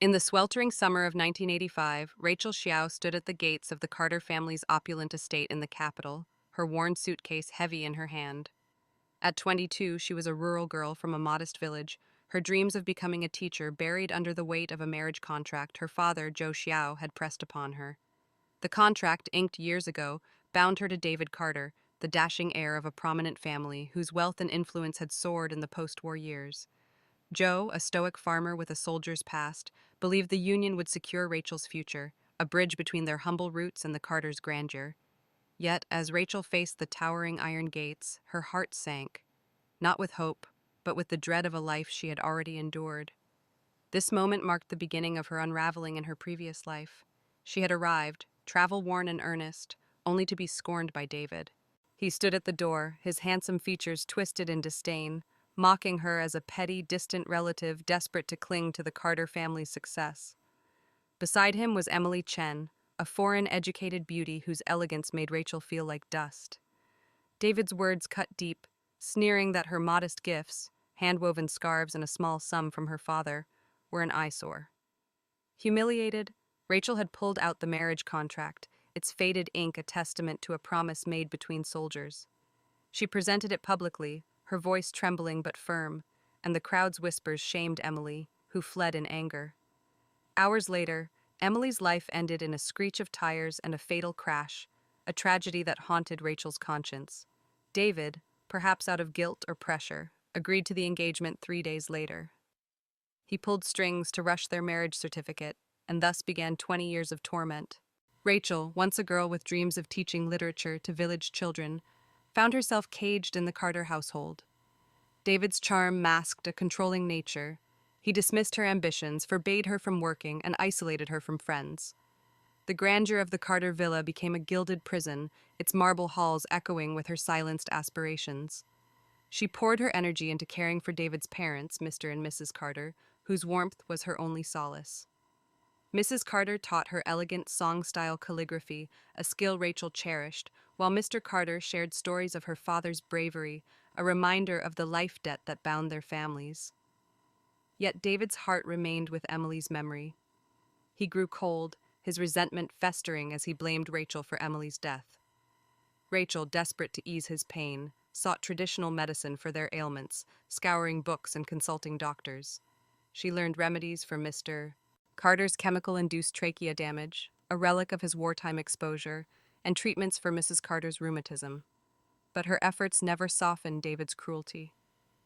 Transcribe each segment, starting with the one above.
In the sweltering summer of 1985, Rachel Xiao stood at the gates of the Carter family's opulent estate in the capital, her worn suitcase heavy in her hand. At 22, she was a rural girl from a modest village, her dreams of becoming a teacher buried under the weight of a marriage contract her father, Joe Xiao, had pressed upon her. The contract, inked years ago, bound her to David Carter, the dashing heir of a prominent family whose wealth and influence had soared in the post-war years. Joe, a stoic farmer with a soldier's past, believed the union would secure Rachel's future, a bridge between their humble roots and the Carters' grandeur. Yet, as Rachel faced the towering iron gates, her heart sank, not with hope, but with the dread of a life she had already endured. This moment marked the beginning of her unraveling in her previous life. She had arrived, travel-worn and earnest, only to be scorned by David. He stood at the door, his handsome features twisted in disdain, mocking her as a petty, distant relative desperate to cling to the Carter family's success. Beside him was Emily Chen, a foreign-educated beauty whose elegance made Rachel feel like dust. David's words cut deep, sneering that her modest gifts, hand-woven scarves and a small sum from her father, were an eyesore. Humiliated, Rachel had pulled out the marriage contract, its faded ink a testament to a promise made between soldiers. She presented it publicly, her voice trembling but firm, and the crowd's whispers shamed Emily, who fled in anger. Hours later, Emily's life ended in a screech of tires and a fatal crash, a tragedy that haunted Rachel's conscience. David, perhaps out of guilt or pressure, agreed to the engagement 3 days later. He pulled strings to rush their marriage certificate, and thus began 20 years of torment. Rachel, once a girl with dreams of teaching literature to village children, found herself caged in the Carter household. David's charm masked a controlling nature. He dismissed her ambitions, forbade her from working, and isolated her from friends. The grandeur of the Carter villa became a gilded prison, its marble halls echoing with her silenced aspirations. She poured her energy into caring for David's parents, Mr. and Mrs. Carter, whose warmth was her only solace. Mrs. Carter taught her elegant song-style calligraphy, a skill Rachel cherished, while Mr. Carter shared stories of her father's bravery, a reminder of the life debt that bound their families. Yet David's heart remained with Emily's memory. He grew cold, his resentment festering as he blamed Rachel for Emily's death. Rachel, desperate to ease his pain, sought traditional medicine for their ailments, scouring books and consulting doctors. She learned remedies for Mr. Carter's chemical-induced trachea damage, a relic of his wartime exposure, and treatments for Mrs. Carter's rheumatism. But her efforts never softened David's cruelty.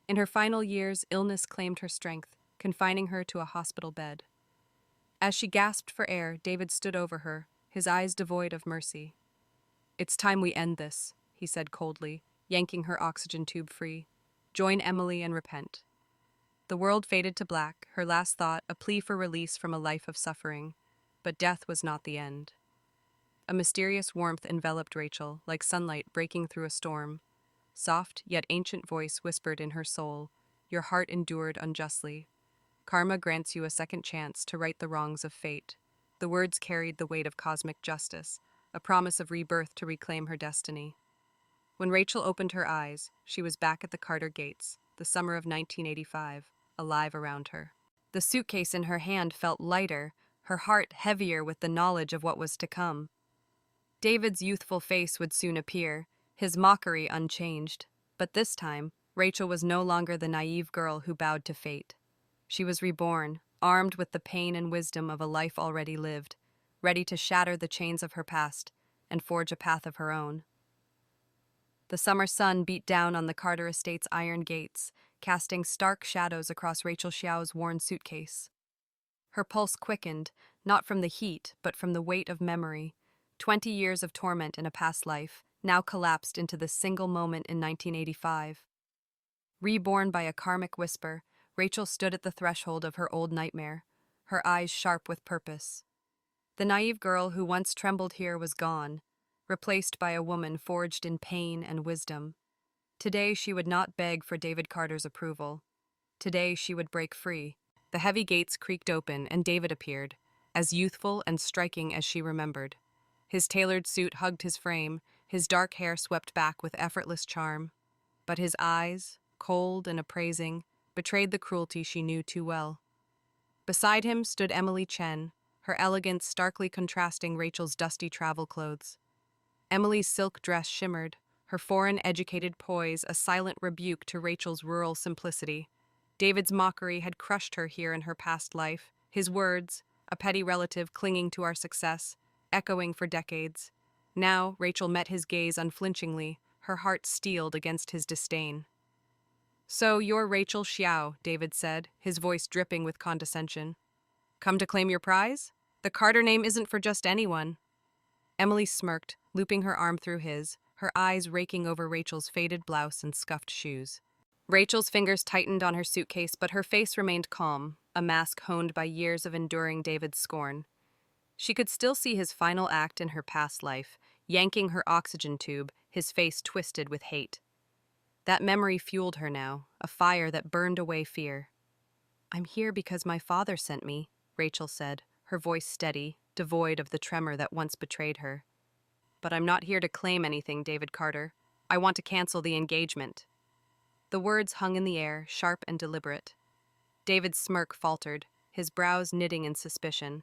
In her final years, illness claimed her strength, confining her to a hospital bed. As she gasped for air, David stood over her, his eyes devoid of mercy. "It's time we end this," he said coldly, yanking her oxygen tube free. "Join Emily and repent." The world faded to black, her last thought a plea for release from a life of suffering. But death was not the end. A mysterious warmth enveloped Rachel, like sunlight breaking through a storm. Soft, yet ancient voice whispered in her soul, "Your heart endured unjustly. Karma grants you a second chance to right the wrongs of fate." The words carried the weight of cosmic justice, a promise of rebirth to reclaim her destiny. When Rachel opened her eyes, she was back at the Carter gates, the summer of 1985, alive around her. The suitcase in her hand felt lighter, her heart heavier with the knowledge of what was to come. David's youthful face would soon appear, his mockery unchanged. But this time, Rachel was no longer the naive girl who bowed to fate. She was reborn, armed with the pain and wisdom of a life already lived, ready to shatter the chains of her past and forge a path of her own. The summer sun beat down on the Carter estate's iron gates, casting stark shadows across Rachel Xiao's worn suitcase. Her pulse quickened, not from the heat, but from the weight of memory. 20 years of torment in a past life, now collapsed into this single moment in 1985. Reborn by a karmic whisper, Rachel stood at the threshold of her old nightmare, her eyes sharp with purpose. The naive girl who once trembled here was gone, replaced by a woman forged in pain and wisdom. Today she would not beg for David Carter's approval. Today she would break free. The heavy gates creaked open and David appeared, as youthful and striking as she remembered. His tailored suit hugged his frame, his dark hair swept back with effortless charm. But his eyes, cold and appraising, betrayed the cruelty she knew too well. Beside him stood Emily Chen, her elegance starkly contrasting Rachel's dusty travel clothes. Emily's silk dress shimmered, her foreign-educated poise a silent rebuke to Rachel's rural simplicity. David's mockery had crushed her here in her past life, his words, a petty relative clinging to our success, echoing for decades. Now, Rachel met his gaze unflinchingly, her heart steeled against his disdain. "So you're Rachel Xiao," David said, his voice dripping with condescension. "Come to claim your prize? The Carter name isn't for just anyone." Emily smirked, looping her arm through his, her eyes raking over Rachel's faded blouse and scuffed shoes. Rachel's fingers tightened on her suitcase, but her face remained calm, a mask honed by years of enduring David's scorn. She could still see his final act in her past life, yanking her oxygen tube, his face twisted with hate. That memory fueled her now, a fire that burned away fear. "I'm here because my father sent me," Rachel said, her voice steady, devoid of the tremor that once betrayed her. "But I'm not here to claim anything, David Carter. I want to cancel the engagement." The words hung in the air, sharp and deliberate. David's smirk faltered, his brows knitting in suspicion.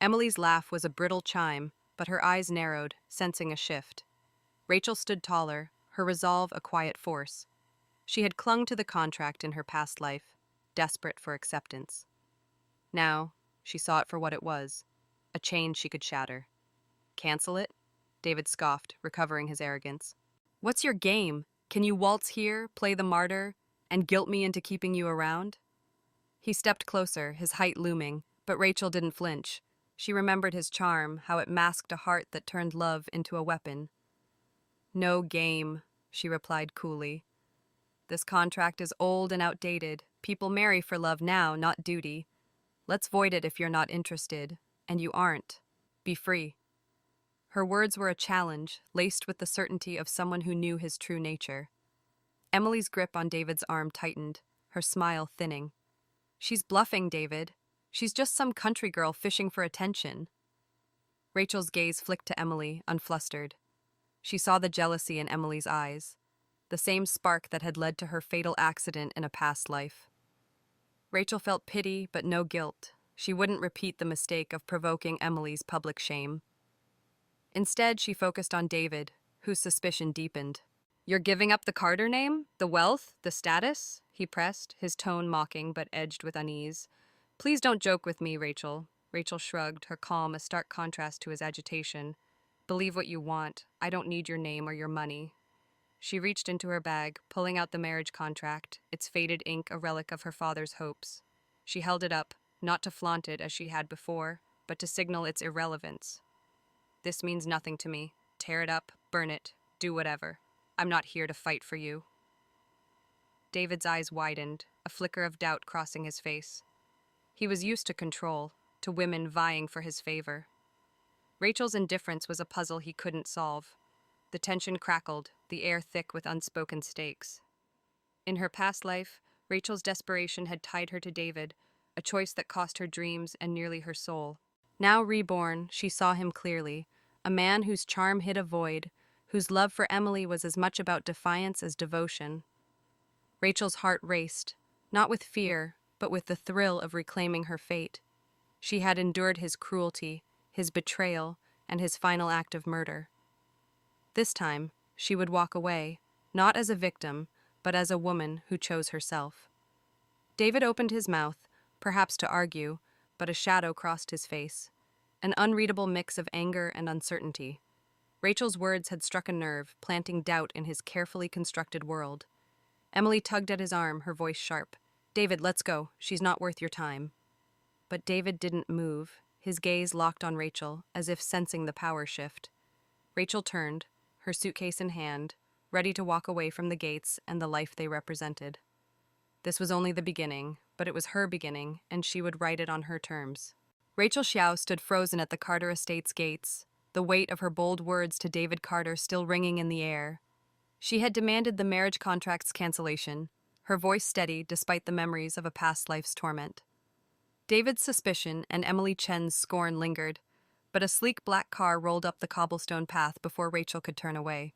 Emily's laugh was a brittle chime, but her eyes narrowed, sensing a shift. Rachel stood taller, her resolve a quiet force. She had clung to the contract in her past life, desperate for acceptance. Now, she saw it for what it was, a chain she could shatter. "Cancel it?" David scoffed, recovering his arrogance. "What's your game? Can you waltz here, play the martyr, and guilt me into keeping you around?" He stepped closer, his height looming, but Rachel didn't flinch. She remembered his charm, how it masked a heart that turned love into a weapon. "No game," she replied coolly. "This contract is old and outdated. People marry for love now, not duty. Let's void it if you're not interested, and you aren't. Be free." Her words were a challenge, laced with the certainty of someone who knew his true nature. Emily's grip on David's arm tightened, her smile thinning. "She's bluffing, David. She's just some country girl fishing for attention." Rachel's gaze flicked to Emily, unflustered. She saw the jealousy in Emily's eyes, the same spark that had led to her fatal accident in a past life. Rachel felt pity, but no guilt. She wouldn't repeat the mistake of provoking Emily's public shame. Instead, she focused on David, whose suspicion deepened. "You're giving up the Carter name? The wealth? The status?" he pressed, his tone mocking but edged with unease. "Please don't joke with me, Rachel." Rachel shrugged, her calm a stark contrast to his agitation. "Believe what you want. I don't need your name or your money." She reached into her bag, pulling out the marriage contract, its faded ink a relic of her father's hopes. She held it up, not to flaunt it as she had before, but to signal its irrelevance. "This means nothing to me. Tear it up, burn it, do whatever. I'm not here to fight for you." David's eyes widened, a flicker of doubt crossing his face. He was used to control, to women vying for his favor. Rachel's indifference was a puzzle he couldn't solve. The tension crackled, the air thick with unspoken stakes. In her past life, Rachel's desperation had tied her to David, a choice that cost her dreams and nearly her soul. Now reborn, she saw him clearly, a man whose charm hid a void, whose love for Emily was as much about defiance as devotion. Rachel's heart raced, not with fear, but with the thrill of reclaiming her fate. She had endured his cruelty, his betrayal, and his final act of murder. This time, she would walk away, not as a victim, but as a woman who chose herself. David opened his mouth, perhaps to argue, but a shadow crossed his face, an unreadable mix of anger and uncertainty. Rachel's words had struck a nerve, planting doubt in his carefully constructed world. Emily tugged at his arm, her voice sharp. "David, let's go. She's not worth your time." But David didn't move, his gaze locked on Rachel, as if sensing the power shift. Rachel turned, her suitcase in hand, ready to walk away from the gates and the life they represented. This was only the beginning, but it was her beginning, and she would write it on her terms. Rachel Xiao stood frozen at the Carter estate's gates, the weight of her bold words to David Carter still ringing in the air. She had demanded the marriage contract's cancellation, her voice steady despite the memories of a past life's torment. David's suspicion and Emily Chen's scorn lingered, but a sleek black car rolled up the cobblestone path before Rachel could turn away.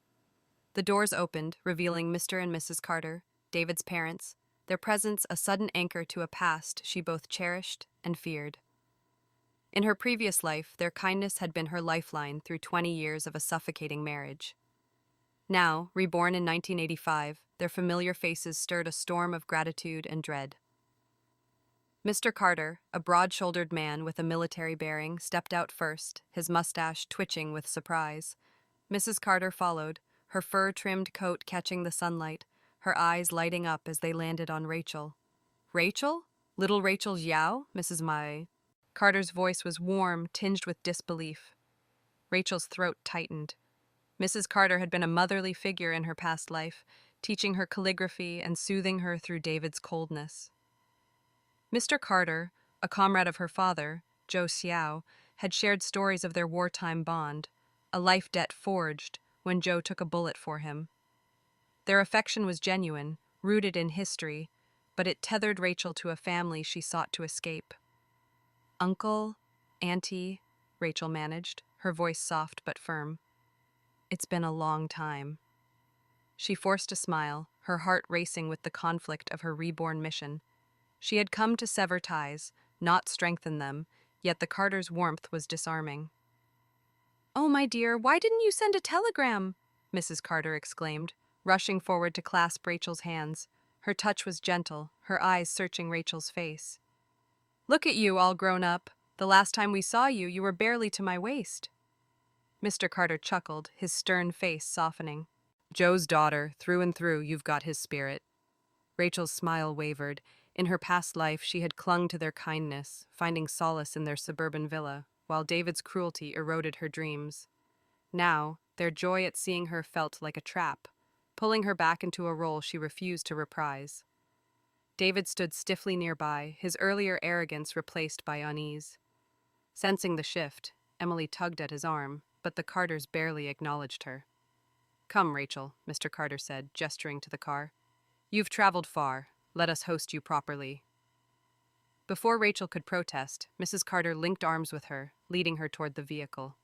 The doors opened, revealing Mr. and Mrs. Carter, David's parents, their presence a sudden anchor to a past she both cherished and feared. In her previous life, their kindness had been her lifeline through 20 years of a suffocating marriage. Now, reborn in 1985, their familiar faces stirred a storm of gratitude and dread. Mr. Carter, a broad-shouldered man with a military bearing, stepped out first, his mustache twitching with surprise. Mrs. Carter followed, her fur-trimmed coat catching the sunlight, her eyes lighting up as they landed on Rachel. "Rachel? Little Rachel Xiao, Mrs. Mai." Carter's voice was warm, tinged with disbelief. Rachel's throat tightened. Mrs. Carter had been a motherly figure in her past life, teaching her calligraphy and soothing her through David's coldness. Mr. Carter, a comrade of her father, Joe Xiao, had shared stories of their wartime bond, a life debt forged when Joe took a bullet for him. Their affection was genuine, rooted in history, but it tethered Rachel to a family she sought to escape. "Uncle, Auntie," Rachel managed, her voice soft but firm. "It's been a long time." She forced a smile, her heart racing with the conflict of her reborn mission. She had come to sever ties, not strengthen them, yet the Carters' warmth was disarming. "Oh, my dear, why didn't you send a telegram?" Mrs. Carter exclaimed, rushing forward to clasp Rachel's hands. Her touch was gentle, her eyes searching Rachel's face. "Look at you, all grown up. The last time we saw you, you were barely to my waist." Mr. Carter chuckled, his stern face softening. "Joe's daughter, through and through, you've got his spirit." Rachel's smile wavered. In her past life, she had clung to their kindness, finding solace in their suburban villa, while David's cruelty eroded her dreams. Now, their joy at seeing her felt like a trap, pulling her back into a role she refused to reprise. David stood stiffly nearby, his earlier arrogance replaced by unease. Sensing the shift, Emily tugged at his arm, but the Carters barely acknowledged her. "Come, Rachel," Mr. Carter said, gesturing to the car. "You've traveled far. Let us host you properly." Before Rachel could protest, Mrs. Carter linked arms with her, leading her toward the vehicle.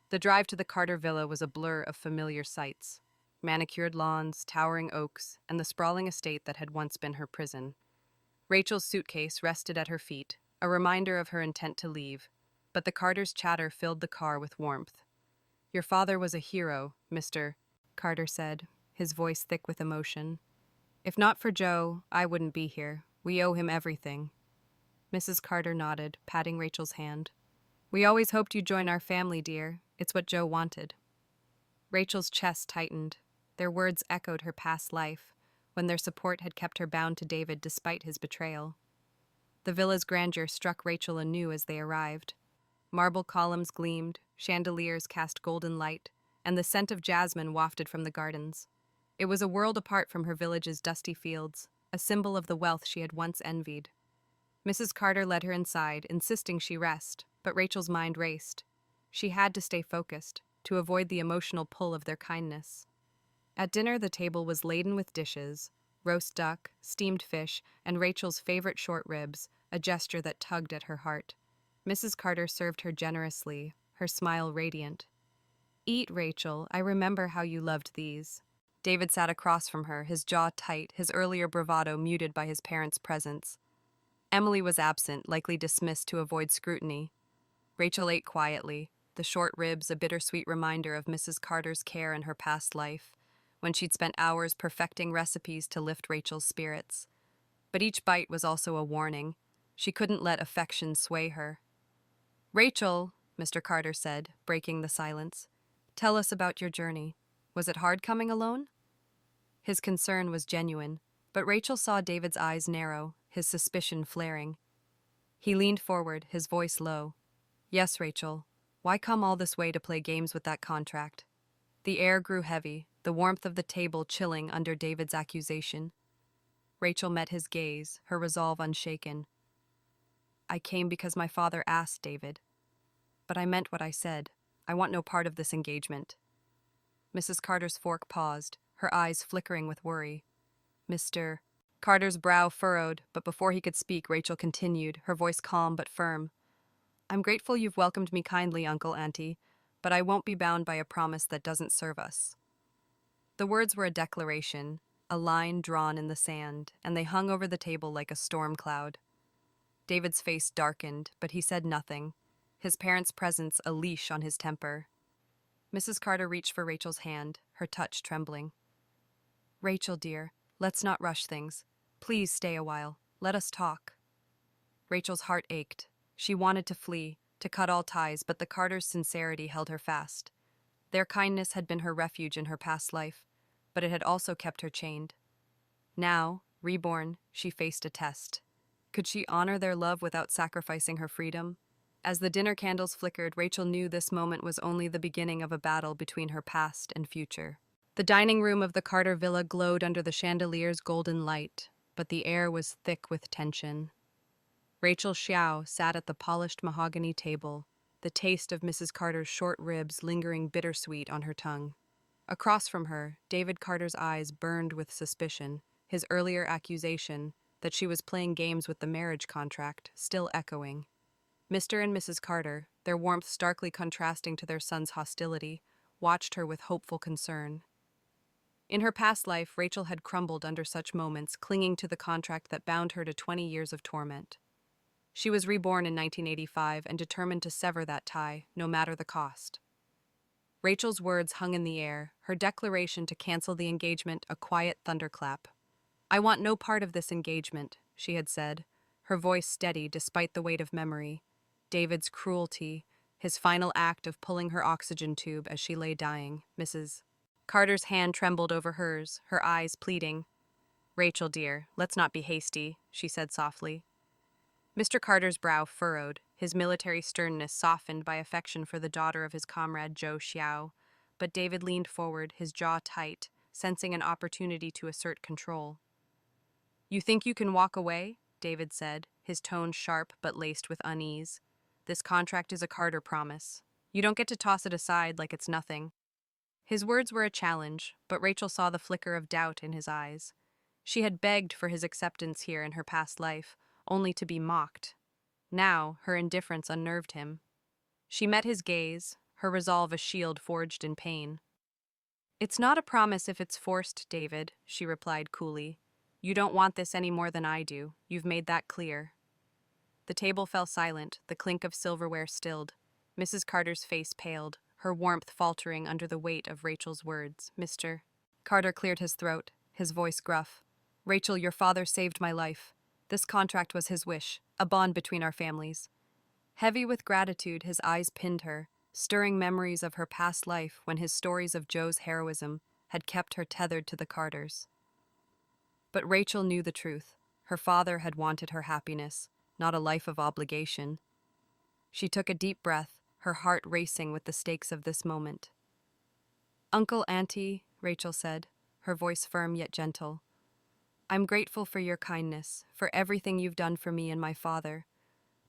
The drive to the Carter villa was a blur of familiar sights: manicured lawns, towering oaks, and the sprawling estate that had once been her prison. Rachel's suitcase rested at her feet, a reminder of her intent to leave, but the Carters' chatter filled the car with warmth. "Your father was a hero, Mr. Carter said, his voice thick with emotion. "If not for Joe, I wouldn't be here. We owe him everything." Mrs. Carter nodded, patting Rachel's hand. "We always hoped you'd join our family, dear. It's what Joe wanted." Rachel's chest tightened. Their words echoed her past life, when their support had kept her bound to David despite his betrayal. The villa's grandeur struck Rachel anew as they arrived. Marble columns gleamed, chandeliers cast golden light, and the scent of jasmine wafted from the gardens. It was a world apart from her village's dusty fields, a symbol of the wealth she had once envied. Mrs. Carter led her inside, insisting she rest, but Rachel's mind raced. She had to stay focused, to avoid the emotional pull of their kindness. At dinner, the table was laden with dishes: roast duck, steamed fish, and Rachel's favorite short ribs, a gesture that tugged at her heart. Mrs. Carter served her generously, her smile radiant. "Eat, Rachel. I remember how you loved these." David sat across from her, his jaw tight, his earlier bravado muted by his parents' presence. Emily was absent, likely dismissed to avoid scrutiny. Rachel ate quietly, the short ribs a bittersweet reminder of Mrs. Carter's care in her past life, when she'd spent hours perfecting recipes to lift Rachel's spirits. But each bite was also a warning. She couldn't let affection sway her. "Rachel," Mr. Carter said, breaking the silence, "tell us about your journey. Was it hard coming alone?" His concern was genuine, but Rachel saw David's eyes narrow, his suspicion flaring. He leaned forward, his voice low. "Yes, Rachel. Why come all this way to play games with that contract?" The air grew heavy, the warmth of the table chilling under David's accusation. Rachel met his gaze, her resolve unshaken. "I came because my father asked, David. But I meant what I said. I want no part of this engagement." Mrs. Carter's fork paused, her eyes flickering with worry. "Mr. Carter's brow furrowed, but before he could speak, Rachel continued, her voice calm but firm. "I'm grateful you've welcomed me kindly, Uncle, Auntie, but I won't be bound by a promise that doesn't serve us." The words were a declaration, a line drawn in the sand, and they hung over the table like a storm cloud. David's face darkened, but he said nothing, his parents' presence a leash on his temper. Mrs. Carter reached for Rachel's hand, her touch trembling. "Rachel, dear, let's not rush things. Please stay a while. Let us talk." Rachel's heart ached. She wanted to flee, to cut all ties, but the Carters' sincerity held her fast. Their kindness had been her refuge in her past life, but it had also kept her chained. Now, reborn, she faced a test. Could she honor their love without sacrificing her freedom? As the dinner candles flickered, Rachel knew this moment was only the beginning of a battle between her past and future. The dining room of the Carter villa glowed under the chandelier's golden light, but the air was thick with tension. Rachel Xiao sat at the polished mahogany table, the taste of Mrs. Carter's short ribs lingering bittersweet on her tongue. Across from her, David Carter's eyes burned with suspicion, his earlier accusation that she was playing games with the marriage contract still echoing. Mr. and Mrs. Carter, their warmth starkly contrasting to their son's hostility, watched her with hopeful concern. In her past life, Rachel had crumbled under such moments, clinging to the contract that bound her to 20 years of torment. She was reborn in 1985 and determined to sever that tie, no matter the cost. Rachel's words hung in the air, her declaration to cancel the engagement a quiet thunderclap. "I want no part of this engagement," she had said, her voice steady despite the weight of memory. David's cruelty, his final act of pulling her oxygen tube as she lay dying. Mrs. Carter's hand trembled over hers, her eyes pleading. "Rachel, dear, let's not be hasty," she said softly. Mr. Carter's brow furrowed, his military sternness softened by affection for the daughter of his comrade Zhou Xiao, but David leaned forward, his jaw tight, sensing an opportunity to assert control. "You think you can walk away?" David said, his tone sharp but laced with unease. "This contract is a Carter promise. You don't get to toss it aside like it's nothing." His words were a challenge, but Rachel saw the flicker of doubt in his eyes. She had begged for his acceptance here in her past life, only to be mocked. Now, her indifference unnerved him. She met his gaze, her resolve a shield forged in pain. "It's not a promise if it's forced, David," she replied coolly. "You don't want this any more than I do. You've made that clear." The table fell silent, the clink of silverware stilled. Mrs. Carter's face paled, her warmth faltering under the weight of Rachel's words. "Mr. Carter cleared his throat, his voice gruff. "Rachel, your father saved my life. This contract was his wish, a bond between our families." Heavy with gratitude, his eyes pinned her, stirring memories of her past life when his stories of Joe's heroism had kept her tethered to the Carters. But Rachel knew the truth. Her father had wanted her happiness, not a life of obligation. She took a deep breath, her heart racing with the stakes of this moment. "Uncle, Auntie," Rachel said, her voice firm yet gentle, "I'm grateful for your kindness, for everything you've done for me and my father.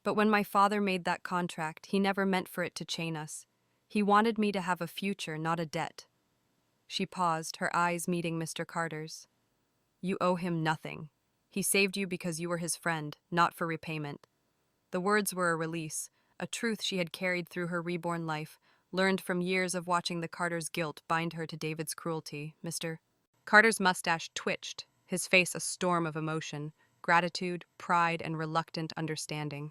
But when my father made that contract, he never meant for it to chain us. He wanted me to have a future, not a debt." She paused, her eyes meeting Mr. Carter's. "You owe him nothing. He saved you because you were his friend, not for repayment." The words were a release, a truth she had carried through her reborn life, learned from years of watching the Carter's guilt bind her to David's cruelty. Mr. Carter's mustache twitched, his face a storm of emotion, gratitude, pride, and reluctant understanding.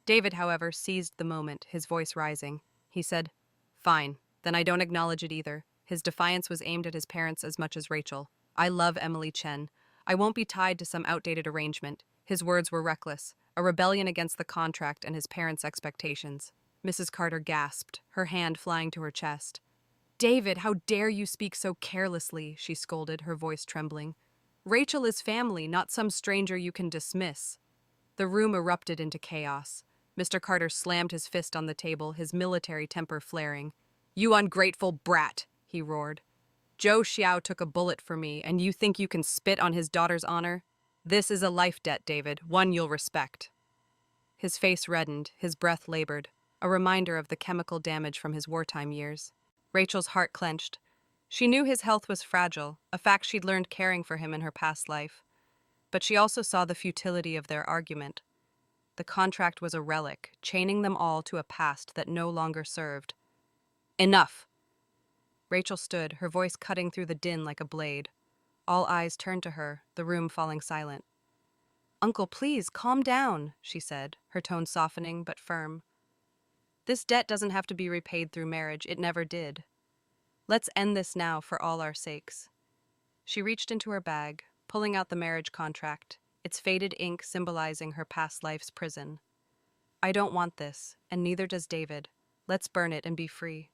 David, however, seized the moment, his voice rising. He said, "Fine, then I don't acknowledge it either." His defiance was aimed at his parents as much as Rachel. "I love Emily Chen. I won't be tied to some outdated arrangement." His words were reckless, a rebellion against the contract and his parents' expectations. Mrs. Carter gasped, her hand flying to her chest. "David, how dare you speak so carelessly?" she scolded, her voice trembling. "Rachel is family, not some stranger you can dismiss." The room erupted into chaos. Mr. Carter slammed his fist on the table, his military temper flaring. "You ungrateful brat," he roared. "Zhou Xiao took a bullet for me, and you think you can spit on his daughter's honor? This is a life debt, David, one you'll respect." His face reddened, his breath labored, a reminder of the chemical damage from his wartime years. Rachel's heart clenched. She knew his health was fragile, a fact she'd learned caring for him in her past life. But she also saw the futility of their argument. The contract was a relic, chaining them all to a past that no longer served. "Enough!" Rachel stood, her voice cutting through the din like a blade. All eyes turned to her, the room falling silent. "Uncle, please, calm down," she said, her tone softening but firm. "This debt doesn't have to be repaid through marriage. It never did. Let's end this now for all our sakes." She reached into her bag, pulling out the marriage contract, its faded ink symbolizing her past life's prison. "I don't want this, and neither does David. Let's burn it and be free."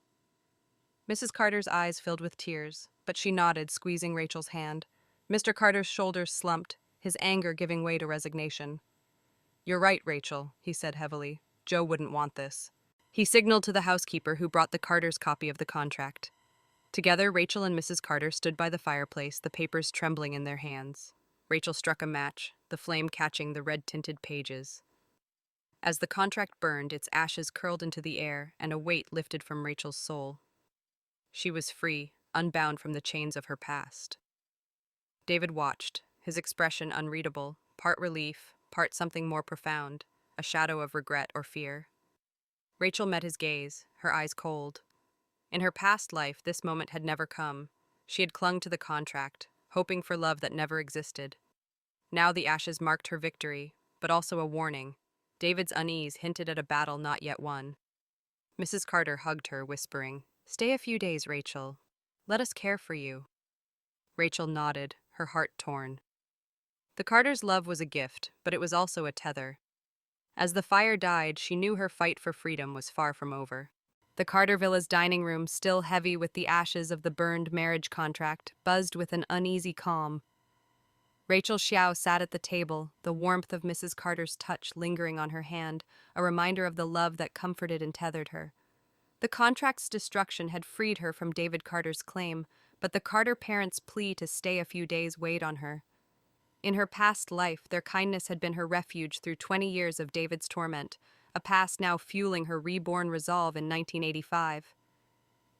Mrs. Carter's eyes filled with tears, but she nodded, squeezing Rachel's hand. Mr. Carter's shoulders slumped, his anger giving way to resignation. "You're right, Rachel," he said heavily. "Joe wouldn't want this." He signaled to the housekeeper, who brought the Carters' copy of the contract. Together, Rachel and Mrs. Carter stood by the fireplace, the papers trembling in their hands. Rachel struck a match, the flame catching the red-tinted pages. As the contract burned, its ashes curled into the air, and a weight lifted from Rachel's soul. She was free, unbound from the chains of her past. David watched, his expression unreadable, part relief, part something more profound, a shadow of regret or fear. Rachel met his gaze, her eyes cold. In her past life, this moment had never come. She had clung to the contract, hoping for love that never existed. Now the ashes marked her victory, but also a warning. David's unease hinted at a battle not yet won. Mrs. Carter hugged her, whispering, "Stay a few days, Rachel. Let us care for you." Rachel nodded, her heart torn. The Carters' love was a gift, but it was also a tether. As the fire died, she knew her fight for freedom was far from over. The Carter Villa's dining room, still heavy with the ashes of the burned marriage contract, buzzed with an uneasy calm. Rachel Xiao sat at the table, the warmth of Mrs. Carter's touch lingering on her hand, a reminder of the love that comforted and tethered her. The contract's destruction had freed her from David Carter's claim, but the Carter parents' plea to stay a few days weighed on her. In her past life, their kindness had been her refuge through 20 years of David's torment, a past now fueling her reborn resolve in 1985.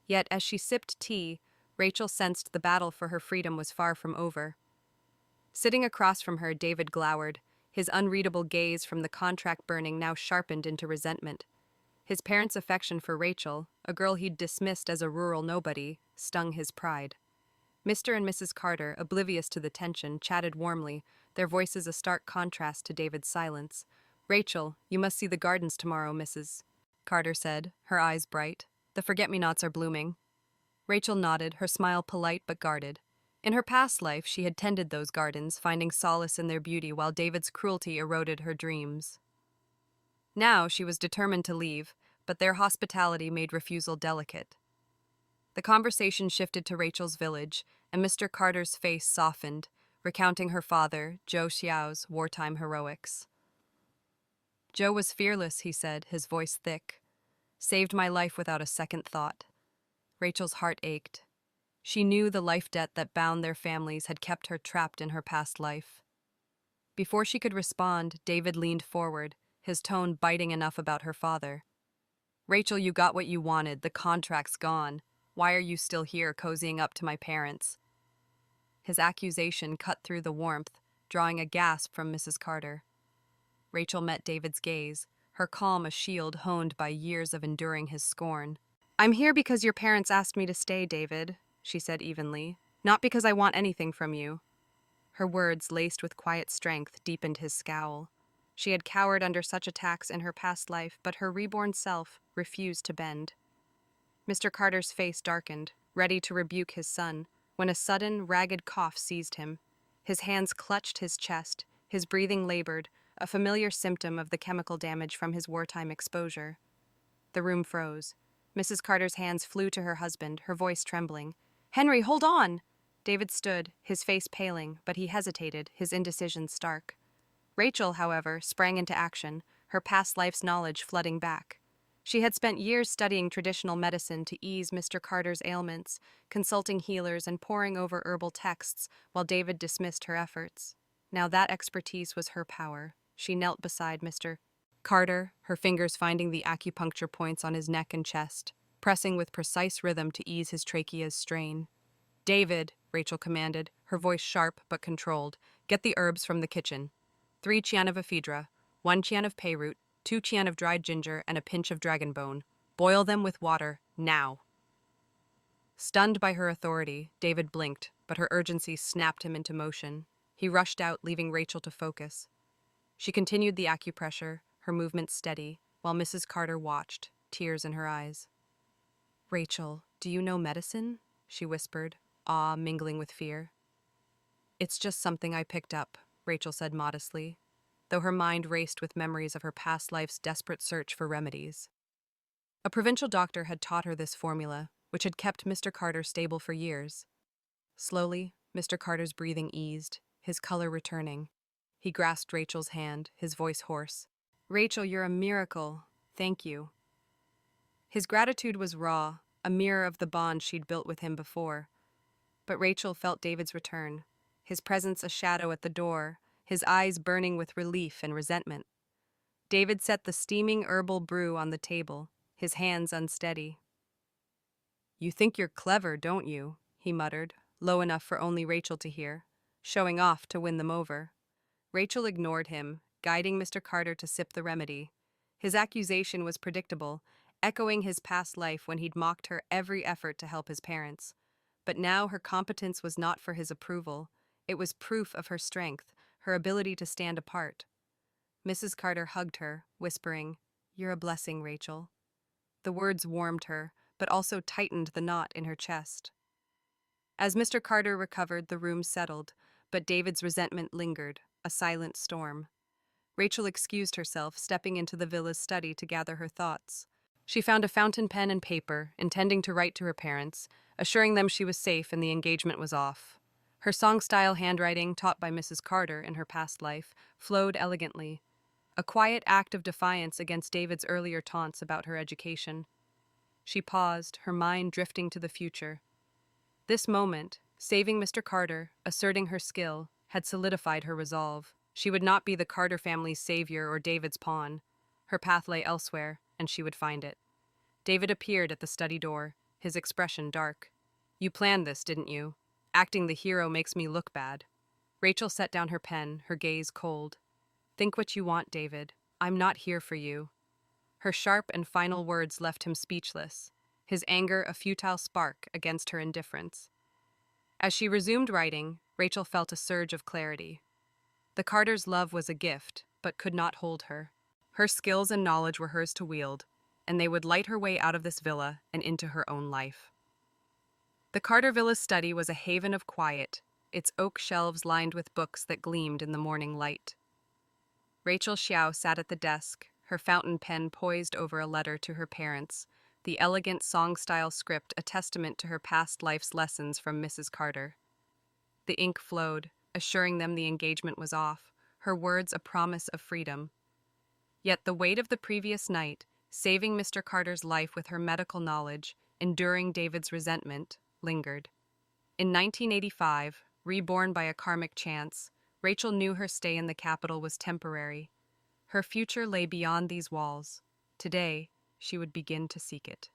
Yet, as she sipped tea, Rachel sensed the battle for her freedom was far from over. Sitting across from her, David glowered, his unreadable gaze from the contract burning now sharpened into resentment. His parents' affection for Rachel, a girl he'd dismissed as a rural nobody, stung his pride. Mr. and Mrs. Carter, oblivious to the tension, chatted warmly, their voices a stark contrast to David's silence. "Rachel, you must see the gardens tomorrow, Mrs. Carter said, her eyes bright. "The forget-me-nots are blooming." Rachel nodded, her smile polite but guarded. In her past life, she had tended those gardens, finding solace in their beauty while David's cruelty eroded her dreams. Now she was determined to leave, but their hospitality made refusal delicate. The conversation shifted to Rachel's village, and Mr. Carter's face softened, recounting her father, Joe Xiao's, wartime heroics. "Joe was fearless," he said, his voice thick. "Saved my life without a second thought." Rachel's heart ached. She knew the life debt that bound their families had kept her trapped in her past life. Before she could respond, David leaned forward, his tone biting enough about her father. "Rachel, you got what you wanted. The contract's gone. Why are you still here, cozying up to my parents?" His accusation cut through the warmth, drawing a gasp from Mrs. Carter. Rachel met David's gaze, her calm a shield honed by years of enduring his scorn. "I'm here because your parents asked me to stay, David," she said evenly. "Not because I want anything from you." Her words, laced with quiet strength, deepened his scowl. She had cowered under such attacks in her past life, but her reborn self refused to bend. Mr. Carter's face darkened, ready to rebuke his son, when a sudden, ragged cough seized him. His hands clutched his chest, his breathing labored, a familiar symptom of the chemical damage from his wartime exposure. The room froze. Mrs. Carter's hands flew to her husband, her voice trembling. "Henry, hold on!" David stood, his face paling, but he hesitated, his indecision stark. Rachel, however, sprang into action, her past life's knowledge flooding back. She had spent years studying traditional medicine to ease Mr. Carter's ailments, consulting healers and poring over herbal texts, while David dismissed her efforts. Now that expertise was her power. She knelt beside Mr. Carter, her fingers finding the acupuncture points on his neck and chest, pressing with precise rhythm to ease his trachea's strain. "David," Rachel commanded, her voice sharp but controlled, "get the herbs from the kitchen. 3 chian of ephedra, 1 chian of payroot, 2 chian of dried ginger, and a pinch of dragon bone. Boil them with water, now." Stunned by her authority, David blinked, but her urgency snapped him into motion. He rushed out, leaving Rachel to focus. She continued the acupressure, her movements steady, while Mrs. Carter watched, tears in her eyes. "Rachel, do you know medicine?" she whispered, awe mingling with fear. "It's just something I picked up," Rachel said modestly, though her mind raced with memories of her past life's desperate search for remedies. A provincial doctor had taught her this formula, which had kept Mr. Carter stable for years. Slowly, Mr. Carter's breathing eased, his color returning. He grasped Rachel's hand, his voice hoarse. "Rachel, you're a miracle. Thank you." His gratitude was raw, a mirror of the bond she'd built with him before. But Rachel felt David's return, his presence a shadow at the door, his eyes burning with relief and resentment. David set the steaming herbal brew on the table, his hands unsteady. "You think you're clever, don't you?" he muttered, low enough for only Rachel to hear, showing off to win them over. Rachel ignored him, guiding Mr. Carter to sip the remedy. His accusation was predictable, echoing his past life when he'd mocked her every effort to help his parents. But now her competence was not for his approval. It was proof of her strength, her ability to stand apart. Mrs. Carter hugged her, whispering, "You're a blessing, Rachel." The words warmed her, but also tightened the knot in her chest. As Mr. Carter recovered, the room settled, but David's resentment lingered, a silent storm. Rachel excused herself, stepping into the villa's study to gather her thoughts. She found a fountain pen and paper, intending to write to her parents, assuring them she was safe and the engagement was off. Her song-style handwriting, taught by Mrs. Carter in her past life, flowed elegantly, a quiet act of defiance against David's earlier taunts about her education. She paused, her mind drifting to the future. This moment, saving Mr. Carter, asserting her skill, had solidified her resolve. She would not be the Carter family's savior or David's pawn. Her path lay elsewhere, and she would find it. David appeared at the study door, his expression dark. "You planned this, didn't you? Acting the hero makes me look bad." Rachel set down her pen, her gaze cold. "Think what you want, David. I'm not here for you." Her sharp and final words left him speechless, his anger a futile spark against her indifference. As she resumed writing, Rachel felt a surge of clarity. The Carters' love was a gift, but could not hold her. Her skills and knowledge were hers to wield, and they would light her way out of this villa and into her own life. The Carter Villa's study was a haven of quiet, its oak shelves lined with books that gleamed in the morning light. Rachel Xiao sat at the desk, her fountain pen poised over a letter to her parents, the elegant song-style script a testament to her past life's lessons from Mrs. Carter. The ink flowed, assuring them the engagement was off, her words a promise of freedom. Yet the weight of the previous night, saving Mr. Carter's life with her medical knowledge, enduring David's resentment, lingered. In 1985, reborn by a karmic chance, Rachel knew her stay in the capital was temporary. Her future lay beyond these walls. Today, she would begin to seek it.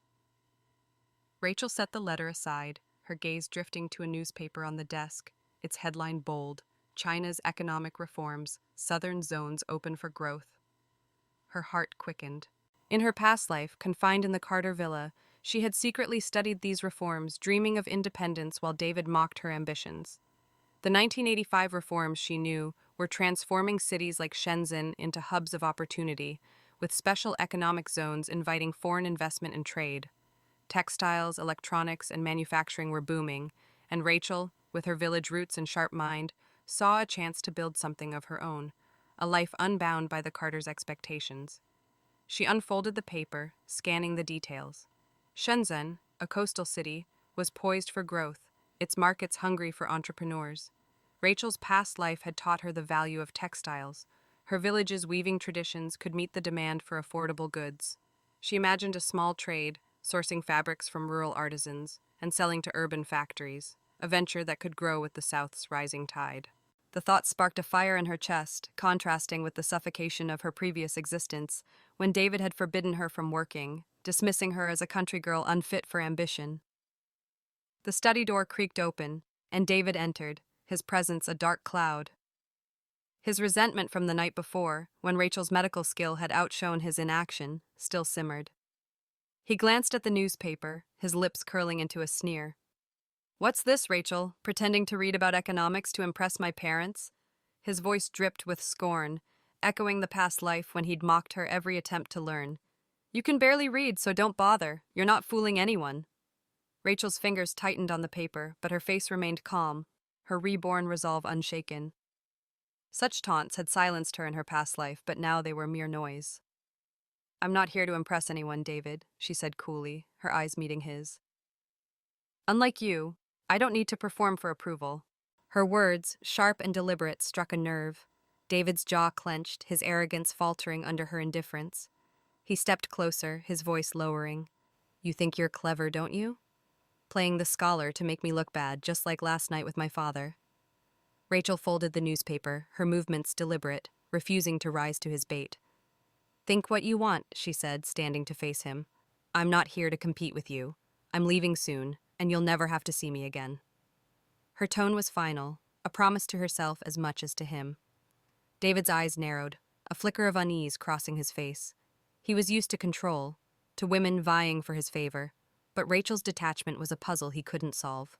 Rachel set the letter aside, her gaze drifting to a newspaper on the desk, its headline bold, "China's Economic Reforms, Southern Zones Open for Growth." Her heart quickened. In her past life, confined in the Carter Villa, she had secretly studied these reforms, dreaming of independence while David mocked her ambitions. The 1985 reforms, she knew, were transforming cities like Shenzhen into hubs of opportunity, with special economic zones inviting foreign investment and trade. Textiles, electronics, and manufacturing were booming, and Rachel, with her village roots and sharp mind, saw a chance to build something of her own, a life unbound by the Carters' expectations. She unfolded the paper, scanning the details. Shenzhen, a coastal city, was poised for growth, its markets hungry for entrepreneurs. Rachel's past life had taught her the value of textiles. Her village's weaving traditions could meet the demand for affordable goods. She imagined a small trade, sourcing fabrics from rural artisans and selling to urban factories, a venture that could grow with the South's rising tide. The thought sparked a fire in her chest, contrasting with the suffocation of her previous existence, when David had forbidden her from working, dismissing her as a country girl unfit for ambition. The study door creaked open, and David entered, his presence a dark cloud. His resentment from the night before, when Rachel's medical skill had outshone his inaction, still simmered. He glanced at the newspaper, his lips curling into a sneer. "What's this, Rachel? Pretending to read about economics to impress my parents?" His voice dripped with scorn, echoing the past life when he'd mocked her every attempt to learn. "You can barely read, so don't bother. You're not fooling anyone." Rachel's fingers tightened on the paper, but her face remained calm, her reborn resolve unshaken. Such taunts had silenced her in her past life, but now they were mere noise. "I'm not here to impress anyone, David," she said coolly, her eyes meeting his. "Unlike you, I don't need to perform for approval." Her words, sharp and deliberate, struck a nerve. David's jaw clenched, his arrogance faltering under her indifference. He stepped closer, his voice lowering. "You think you're clever, don't you? Playing the scholar to make me look bad, just like last night with my father." Rachel folded the newspaper, her movements deliberate, refusing to rise to his bait. "Think what you want," she said, standing to face him. "I'm not here to compete with you. I'm leaving soon, and you'll never have to see me again." Her tone was final, a promise to herself as much as to him. David's eyes narrowed, a flicker of unease crossing his face. He was used to control, to women vying for his favor, but Rachel's detachment was a puzzle he couldn't solve.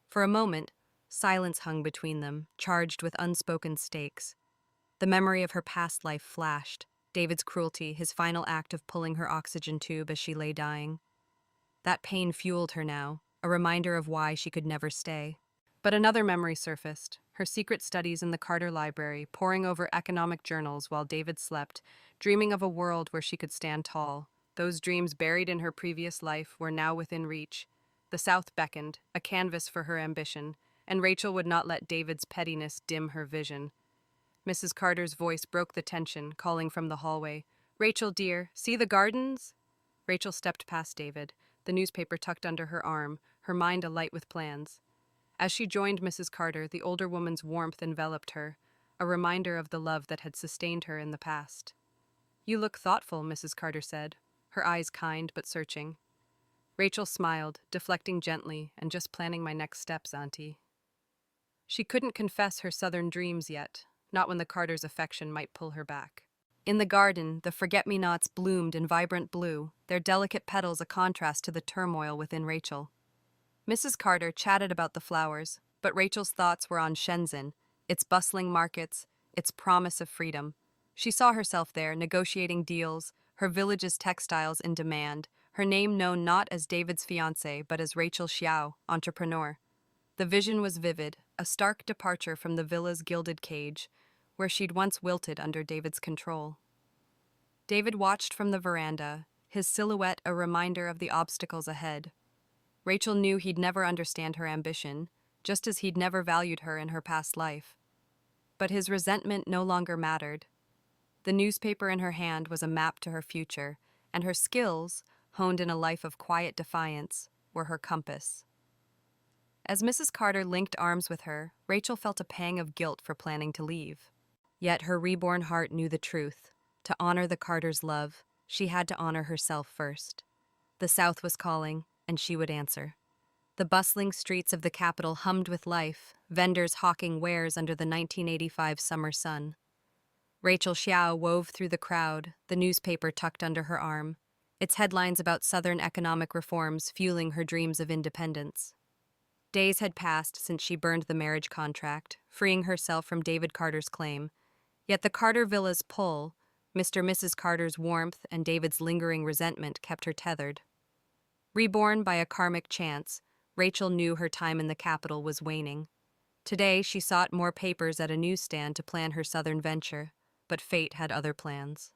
For a moment, silence hung between them, charged with unspoken stakes. The memory of her past life flashed, David's cruelty, his final act of pulling her oxygen tube as she lay dying. That pain fueled her now, a reminder of why she could never stay. But another memory surfaced, her secret studies in the Carter Library, poring over economic journals while David slept, dreaming of a world where she could stand tall. Those dreams buried in her previous life were now within reach. The South beckoned, a canvas for her ambition, and Rachel would not let David's pettiness dim her vision. Mrs. Carter's voice broke the tension, calling from the hallway. "Rachel, dear, see the gardens?" Rachel stepped past David, the newspaper tucked under her arm, her mind alight with plans. As she joined Mrs. Carter, the older woman's warmth enveloped her, a reminder of the love that had sustained her in the past. "You look thoughtful," Mrs. Carter said, her eyes kind but searching. Rachel smiled, deflecting gently, "and just planning my next steps, Auntie." She couldn't confess her southern dreams yet, not when the Carters' affection might pull her back. In the garden, the forget-me-nots bloomed in vibrant blue, their delicate petals a contrast to the turmoil within Rachel. Mrs. Carter chatted about the flowers, but Rachel's thoughts were on Shenzhen, its bustling markets, its promise of freedom. She saw herself there, negotiating deals, her village's textiles in demand, her name known not as David's fiancée, but as Rachel Xiao, entrepreneur. The vision was vivid, a stark departure from the villa's gilded cage, where she'd once wilted under David's control. David watched from the veranda, his silhouette a reminder of the obstacles ahead. Rachel knew he'd never understand her ambition, just as he'd never valued her in her past life. But his resentment no longer mattered. The newspaper in her hand was a map to her future, and her skills, honed in a life of quiet defiance, were her compass. As Mrs. Carter linked arms with her, Rachel felt a pang of guilt for planning to leave. Yet her reborn heart knew the truth. To honor the Carters' love, she had to honor herself first. The South was calling, and she would answer. The bustling streets of the capital hummed with life, vendors hawking wares under the 1985 summer sun. Rachel Xiao wove through the crowd, the newspaper tucked under her arm, its headlines about Southern economic reforms fueling her dreams of independence. Days had passed since she burned the marriage contract, freeing herself from David Carter's claim. Yet the Carter villa's pull, Mr. and Mrs. Carter's warmth, and David's lingering resentment kept her tethered. Reborn by a karmic chance, Rachel knew her time in the capital was waning. Today she sought more papers at a newsstand to plan her southern venture, but fate had other plans.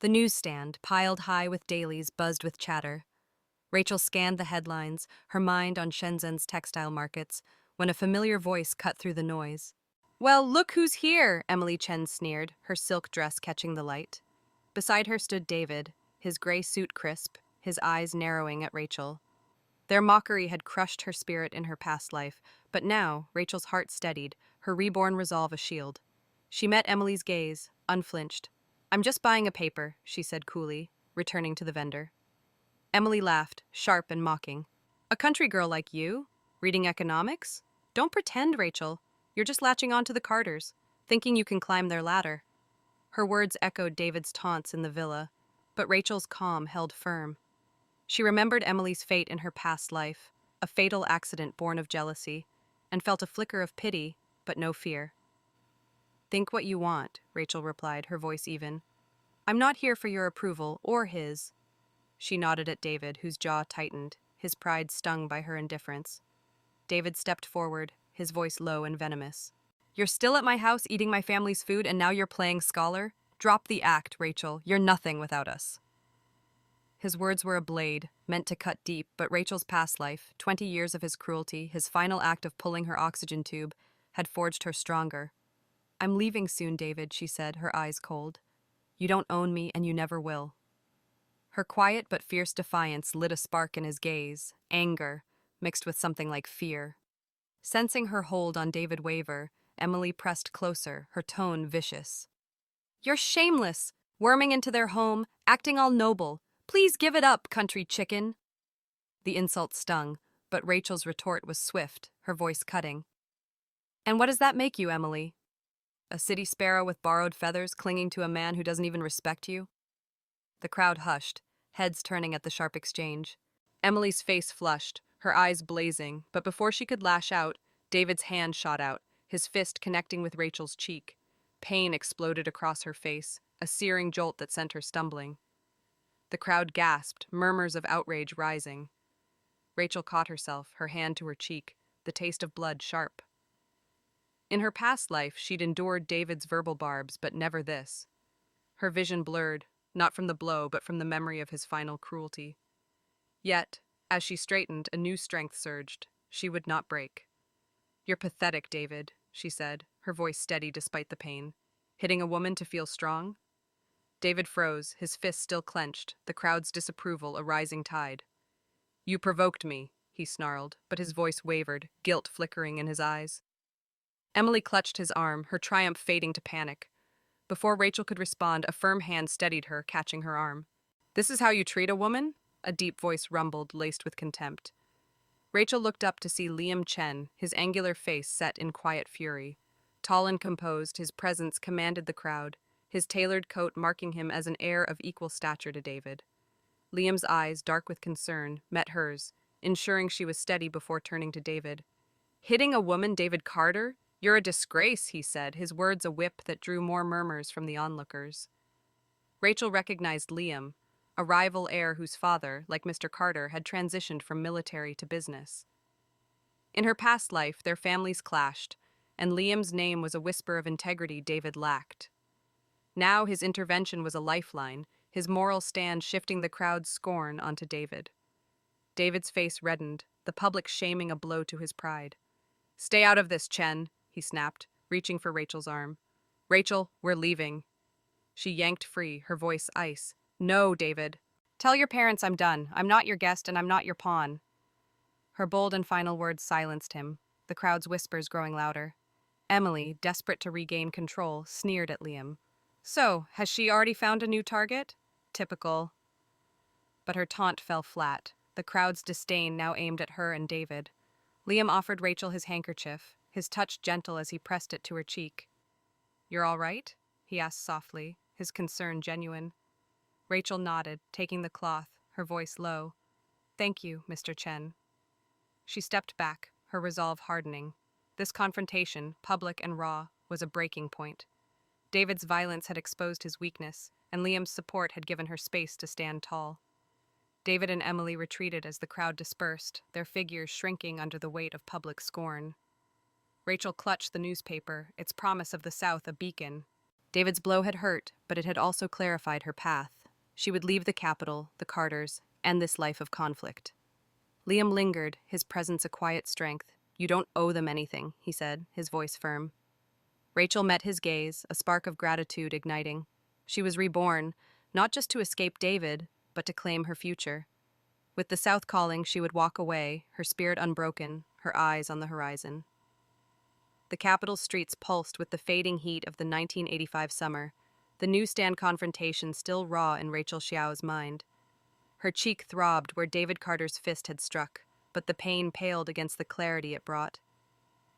The newsstand, piled high with dailies, buzzed with chatter. Rachel scanned the headlines, her mind on Shenzhen's textile markets, when a familiar voice cut through the noise. "Well, look who's here," Emily Chen sneered, her silk dress catching the light. Beside her stood David, his gray suit crisp, his eyes narrowing at Rachel. Their mockery had crushed her spirit in her past life, but now Rachel's heart steadied, her reborn resolve a shield. She met Emily's gaze, unflinched. "I'm just buying a paper," she said coolly, returning to the vendor. Emily laughed, sharp and mocking. "A country girl like you? Reading economics? Don't pretend, Rachel. You're just latching on to the Carters, thinking you can climb their ladder." Her words echoed David's taunts in the villa. But Rachel's calm held firm. She remembered Emily's fate in her past life, a fatal accident born of jealousy, and felt a flicker of pity, but no fear. "Think what you want," Rachel replied, her voice even. "I'm not here for your approval, or his." She nodded at David, whose jaw tightened, his pride stung by her indifference. David stepped forward, his voice low and venomous. "You're still at my house eating my family's food, and now you're playing scholar? Drop the act, Rachel. You're nothing without us." His words were a blade, meant to cut deep, but Rachel's past life, 20 years of his cruelty, his final act of pulling her oxygen tube, had forged her stronger. "I'm leaving soon, David," she said, her eyes cold. "You don't own me, and you never will." Her quiet but fierce defiance lit a spark in his gaze, anger, mixed with something like fear. Sensing her hold on David waver, Emily pressed closer, her tone vicious. "You're shameless, worming into their home, acting all noble. Please give it up, country chicken." The insult stung, but Rachel's retort was swift, her voice cutting. "And what does that make you, Emily? A city sparrow with borrowed feathers clinging to a man who doesn't even respect you?" The crowd hushed, heads turning at the sharp exchange. Emily's face flushed, her eyes blazing, but before she could lash out, David's hand shot out, his fist connecting with Rachel's cheek. Pain exploded across her face, a searing jolt that sent her stumbling. The crowd gasped, murmurs of outrage rising. Rachel caught herself, her hand to her cheek, the taste of blood sharp. In her past life, she'd endured David's verbal barbs, but never this. Her vision blurred, not from the blow, but from the memory of his final cruelty. Yet, as she straightened, a new strength surged. She would not break. "You're pathetic, David," she said, her voice steady despite the pain. "Hitting a woman to feel strong?" David froze, his fists still clenched, the crowd's disapproval a rising tide. "You provoked me," he snarled, but his voice wavered, guilt flickering in his eyes. Emily clutched his arm, her triumph fading to panic. Before Rachel could respond, a firm hand steadied her, catching her arm. "This is how you treat a woman?" A deep voice rumbled, laced with contempt. Rachel looked up to see Liam Chen, his angular face set in quiet fury. Tall and composed, his presence commanded the crowd, his tailored coat marking him as an heir of equal stature to David. Liam's eyes, dark with concern, met hers, ensuring she was steady before turning to David. "Hitting a woman, David Carter? You're a disgrace," he said, his words a whip that drew more murmurs from the onlookers. Rachel recognized Liam, a rival heir whose father, like Mr. Carter, had transitioned from military to business. In her past life, their families clashed, and Liam's name was a whisper of integrity David lacked. Now his intervention was a lifeline, his moral stand shifting the crowd's scorn onto David. David's face reddened, the public shaming a blow to his pride. "Stay out of this, Chen," he snapped, reaching for Rachel's arm. "Rachel, we're leaving." She yanked free, her voice ice. "No, David. Tell your parents I'm done. I'm not your guest and I'm not your pawn." Her bold and final words silenced him, the crowd's whispers growing louder. Emily, desperate to regain control, sneered at Liam. "So, has she already found a new target?" Typical. But her taunt fell flat, the crowd's disdain now aimed at her and David. Liam offered Rachel his handkerchief, his touch gentle as he pressed it to her cheek. "You're all right?" he asked softly, his concern genuine. Rachel nodded, taking the cloth, her voice low. "Thank you, Mr. Chen." She stepped back, her resolve hardening. This confrontation, public and raw, was a breaking point. David's violence had exposed his weakness, and Liam's support had given her space to stand tall. David and Emily retreated as the crowd dispersed, their figures shrinking under the weight of public scorn. Rachel clutched the newspaper, its promise of the South a beacon. David's blow had hurt, but it had also clarified her path. She would leave the capital, the Carters, and this life of conflict. Liam lingered, his presence a quiet strength. "You don't owe them anything," he said, his voice firm. Rachel met his gaze, a spark of gratitude igniting. She was reborn, not just to escape David, but to claim her future. With the South calling, she would walk away, her spirit unbroken, her eyes on the horizon. The capital's streets pulsed with the fading heat of the 1985 summer, the newsstand confrontation still raw in Rachel Xiao's mind. Her cheek throbbed where David Carter's fist had struck, but the pain paled against the clarity it brought.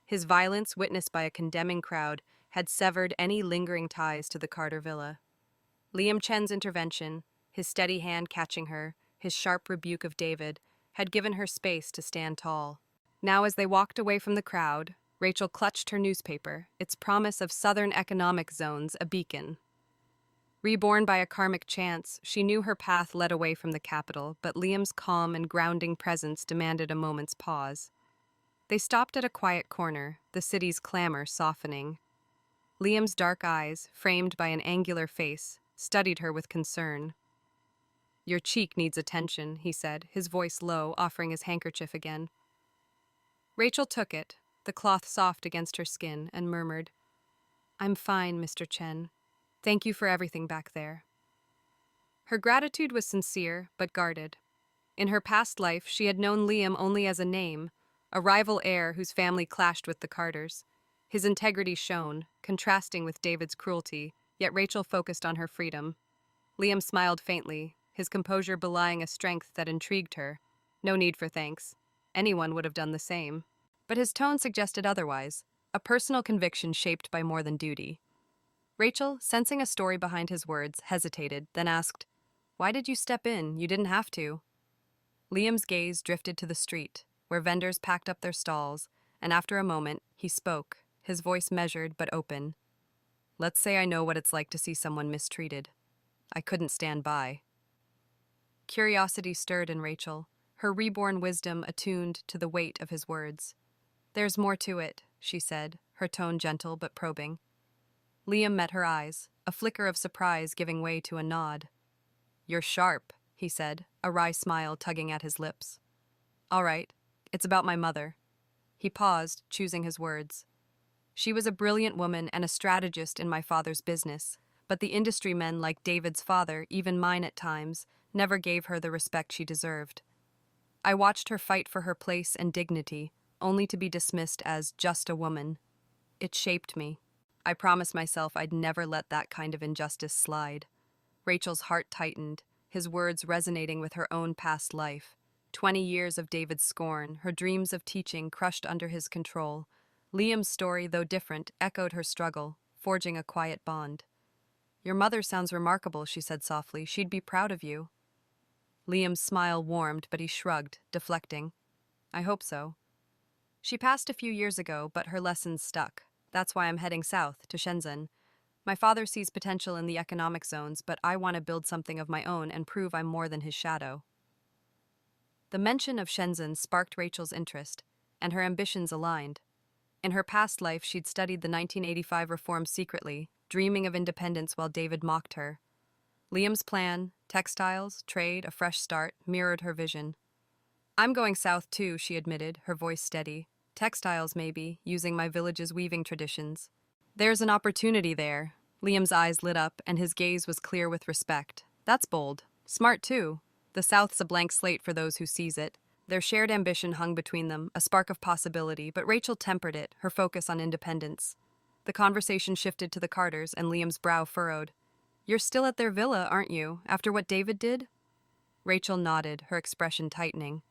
His violence, witnessed by a condemning crowd, had severed any lingering ties to the Carter villa. Liam Chen's intervention, his steady hand catching her, his sharp rebuke of David, had given her space to stand tall. Now, as they walked away from the crowd, Rachel clutched her newspaper, its promise of southern economic zones a beacon. Reborn by a karmic chance, she knew her path led away from the capital, but Liam's calm and grounding presence demanded a moment's pause. They stopped at a quiet corner, the city's clamor softening. Liam's dark eyes, framed by an angular face, studied her with concern. "Your cheek needs attention," he said, his voice low, offering his handkerchief again. Rachel took it, the cloth soft against her skin, and murmured, "I'm fine, Mr. Chen. Thank you for everything back there." Her gratitude was sincere, but guarded. In her past life, she had known Liam only as a name, a rival heir whose family clashed with the Carters. His integrity shone, contrasting with David's cruelty, yet Rachel focused on her freedom. Liam smiled faintly, his composure belying a strength that intrigued her. No need for thanks. Anyone would have done the same. But his tone suggested otherwise, a personal conviction shaped by more than duty. Rachel, sensing a story behind his words, hesitated, then asked, "Why did you step in? You didn't have to." Liam's gaze drifted to the street, where vendors packed up their stalls, and after a moment, he spoke, his voice measured but open. "Let's say I know what it's like to see someone mistreated. I couldn't stand by." Curiosity stirred in Rachel, her reborn wisdom attuned to the weight of his words. "There's more to it," she said, her tone gentle but probing. Liam met her eyes, a flicker of surprise giving way to a nod. "You're sharp," he said, a wry smile tugging at his lips. "All right, it's about my mother." He paused, choosing his words. "She was a brilliant woman and a strategist in my father's business, but the industry men like David's father, even mine at times, never gave her the respect she deserved. I watched her fight for her place and dignity, only to be dismissed as just a woman. It shaped me. I promised myself I'd never let that kind of injustice slide." Rachel's heart tightened, his words resonating with her own past life. 20 years of David's scorn, her dreams of teaching crushed under his control. Liam's story, though different, echoed her struggle, forging a quiet bond. "Your mother sounds remarkable," she said softly. "She'd be proud of you." Liam's smile warmed, but he shrugged, deflecting. "I hope so. She passed a few years ago, but her lessons stuck. That's why I'm heading south, to Shenzhen. My father sees potential in the economic zones, but I want to build something of my own and prove I'm more than his shadow." The mention of Shenzhen sparked Rachel's interest, and her ambitions aligned. In her past life, she'd studied the 1985 reforms secretly, dreaming of independence while David mocked her. Liam's plan, textiles, trade, a fresh start, mirrored her vision. "I'm going south too," she admitted, her voice steady. "Textiles, maybe, using my village's weaving traditions." "There's an opportunity there." Liam's eyes lit up, and his gaze was clear with respect. "That's bold. Smart, too. The South's a blank slate for those who seize it." Their shared ambition hung between them, a spark of possibility, but Rachel tempered it, her focus on independence. The conversation shifted to the Carters, and Liam's brow furrowed. "You're still at their villa, aren't you, after what David did?" Rachel nodded, her expression tightening.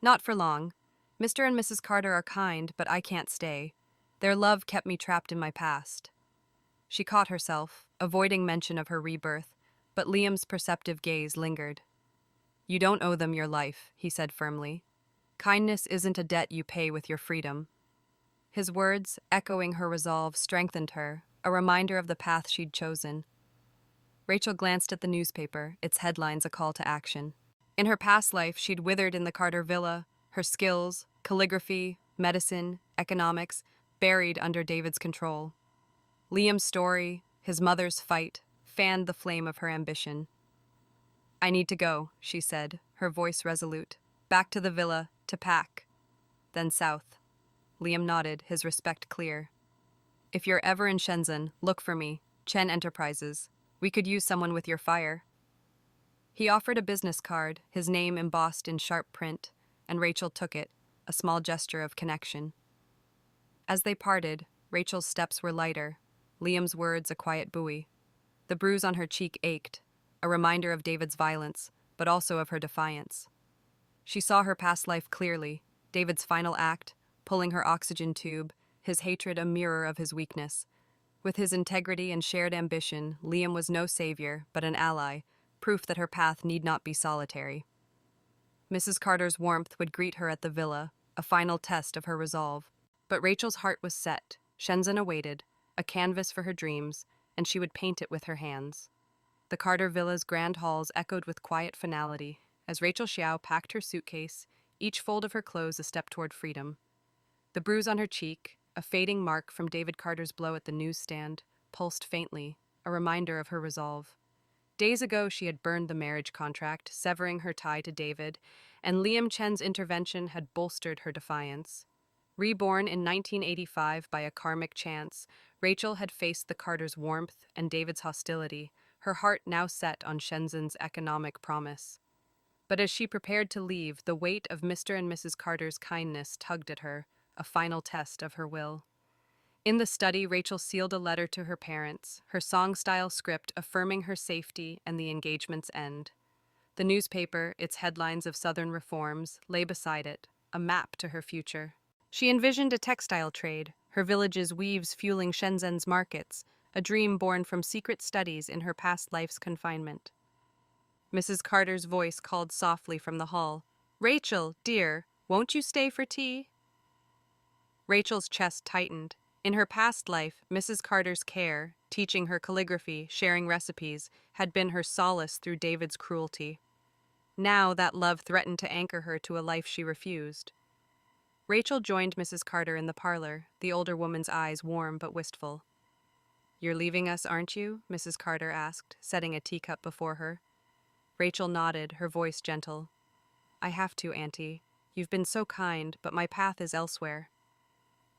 "Not for long. Mr. and Mrs. Carter are kind, but I can't stay. Their love kept me trapped in my past." She caught herself, avoiding mention of her rebirth, but Liam's perceptive gaze lingered. "You don't owe them your life," he said firmly. "Kindness isn't a debt you pay with your freedom." His words, echoing her resolve, strengthened her, a reminder of the path she'd chosen. Rachel glanced at the newspaper, its headlines a call to action. In her past life, she'd withered in the Carter villa, her skills, calligraphy, medicine, economics, buried under David's control. Liam's story, his mother's fight, fanned the flame of her ambition. "I need to go," she said, her voice resolute. "Back to the villa, to pack. Then south." Liam nodded, his respect clear. "If you're ever in Shenzhen, look for me. Chen Enterprises. We could use someone with your fire." He offered a business card, his name embossed in sharp print, and Rachel took it, a small gesture of connection. As they parted, Rachel's steps were lighter, Liam's words a quiet buoy. The bruise on her cheek ached, a reminder of David's violence, but also of her defiance. She saw her past life clearly, David's final act, pulling her oxygen tube, his hatred a mirror of his weakness. With his integrity and shared ambition, Liam was no savior, but an ally, proof that her path need not be solitary. Mrs. Carter's warmth would greet her at the villa, a final test of her resolve. But Rachel's heart was set. Shenzhen awaited, a canvas for her dreams, and she would paint it with her hands. The Carter villa's grand halls echoed with quiet finality as Rachel Xiao packed her suitcase, each fold of her clothes a step toward freedom. The bruise on her cheek, a fading mark from David Carter's blow at the newsstand, pulsed faintly, a reminder of her resolve. Days ago, she had burned the marriage contract, severing her tie to David, and Liam Chen's intervention had bolstered her defiance. Reborn in 1985 by a karmic chance, Rachel had faced the Carters' warmth and David's hostility, her heart now set on Shenzhen's economic promise. But as she prepared to leave, the weight of Mr. and Mrs. Carter's kindness tugged at her, a final test of her will. In the study, Rachel sealed a letter to her parents, her song-style script affirming her safety and the engagement's end. The newspaper, its headlines of Southern reforms, lay beside it, a map to her future. She envisioned a textile trade, her village's weaves fueling Shenzhen's markets, a dream born from secret studies in her past life's confinement. Mrs. Carter's voice called softly from the hall. "Rachel, dear, won't you stay for tea?" Rachel's chest tightened. In her past life, Mrs. Carter's care, teaching her calligraphy, sharing recipes, had been her solace through David's cruelty. Now that love threatened to anchor her to a life she refused. Rachel joined Mrs. Carter in the parlor, the older woman's eyes warm but wistful. "You're leaving us, aren't you?" Mrs. Carter asked, setting a teacup before her. Rachel nodded, her voice gentle. "I have to, Auntie. You've been so kind, but my path is elsewhere."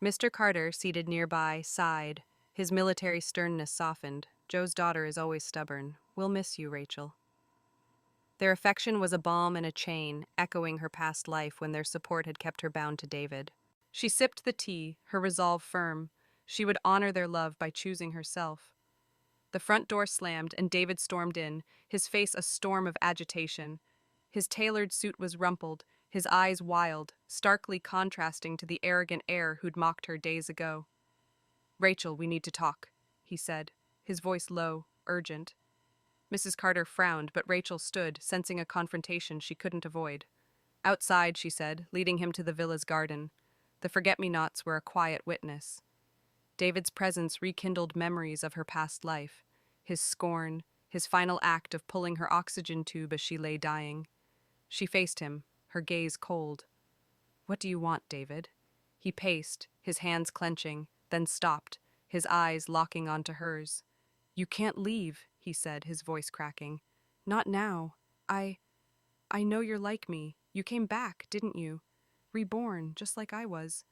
Mr. Carter, seated nearby, sighed. His military sternness softened. "Joe's daughter is always stubborn. We'll miss you, Rachel." Their affection was a balm and a chain, echoing her past life when their support had kept her bound to David. She sipped the tea, her resolve firm. She would honor their love by choosing herself. The front door slammed, and David stormed in, his face a storm of agitation. His tailored suit was rumpled, his eyes wild, starkly contrasting to the arrogant heir who'd mocked her days ago. "Rachel, we need to talk," he said, his voice low, urgent. Mrs. Carter frowned, but Rachel stood, sensing a confrontation she couldn't avoid. "Outside," she said, leading him to the villa's garden. The forget-me-nots were a quiet witness. David's presence rekindled memories of her past life, his scorn, his final act of pulling her oxygen tube as she lay dying. She faced him, her gaze cold. "What do you want, David?" He paced, his hands clenching, then stopped, his eyes locking onto hers. "You can't leave," he said, his voice cracking. "Not now. I know you're like me. You came back, didn't you? Reborn, just like I was."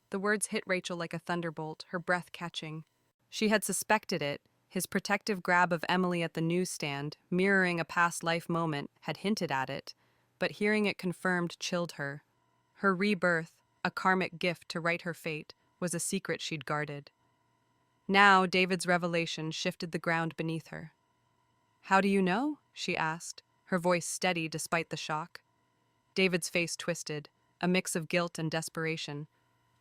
The words hit Rachel like a thunderbolt, her breath catching. She had suspected it. His protective grab of Emily at the newsstand, mirroring a past life moment, had hinted at it, but hearing it confirmed chilled her. Her rebirth, a karmic gift to right her fate, was a secret she'd guarded. Now, David's revelation shifted the ground beneath her. "How do you know?" she asked, her voice steady despite the shock. David's face twisted, a mix of guilt and desperation.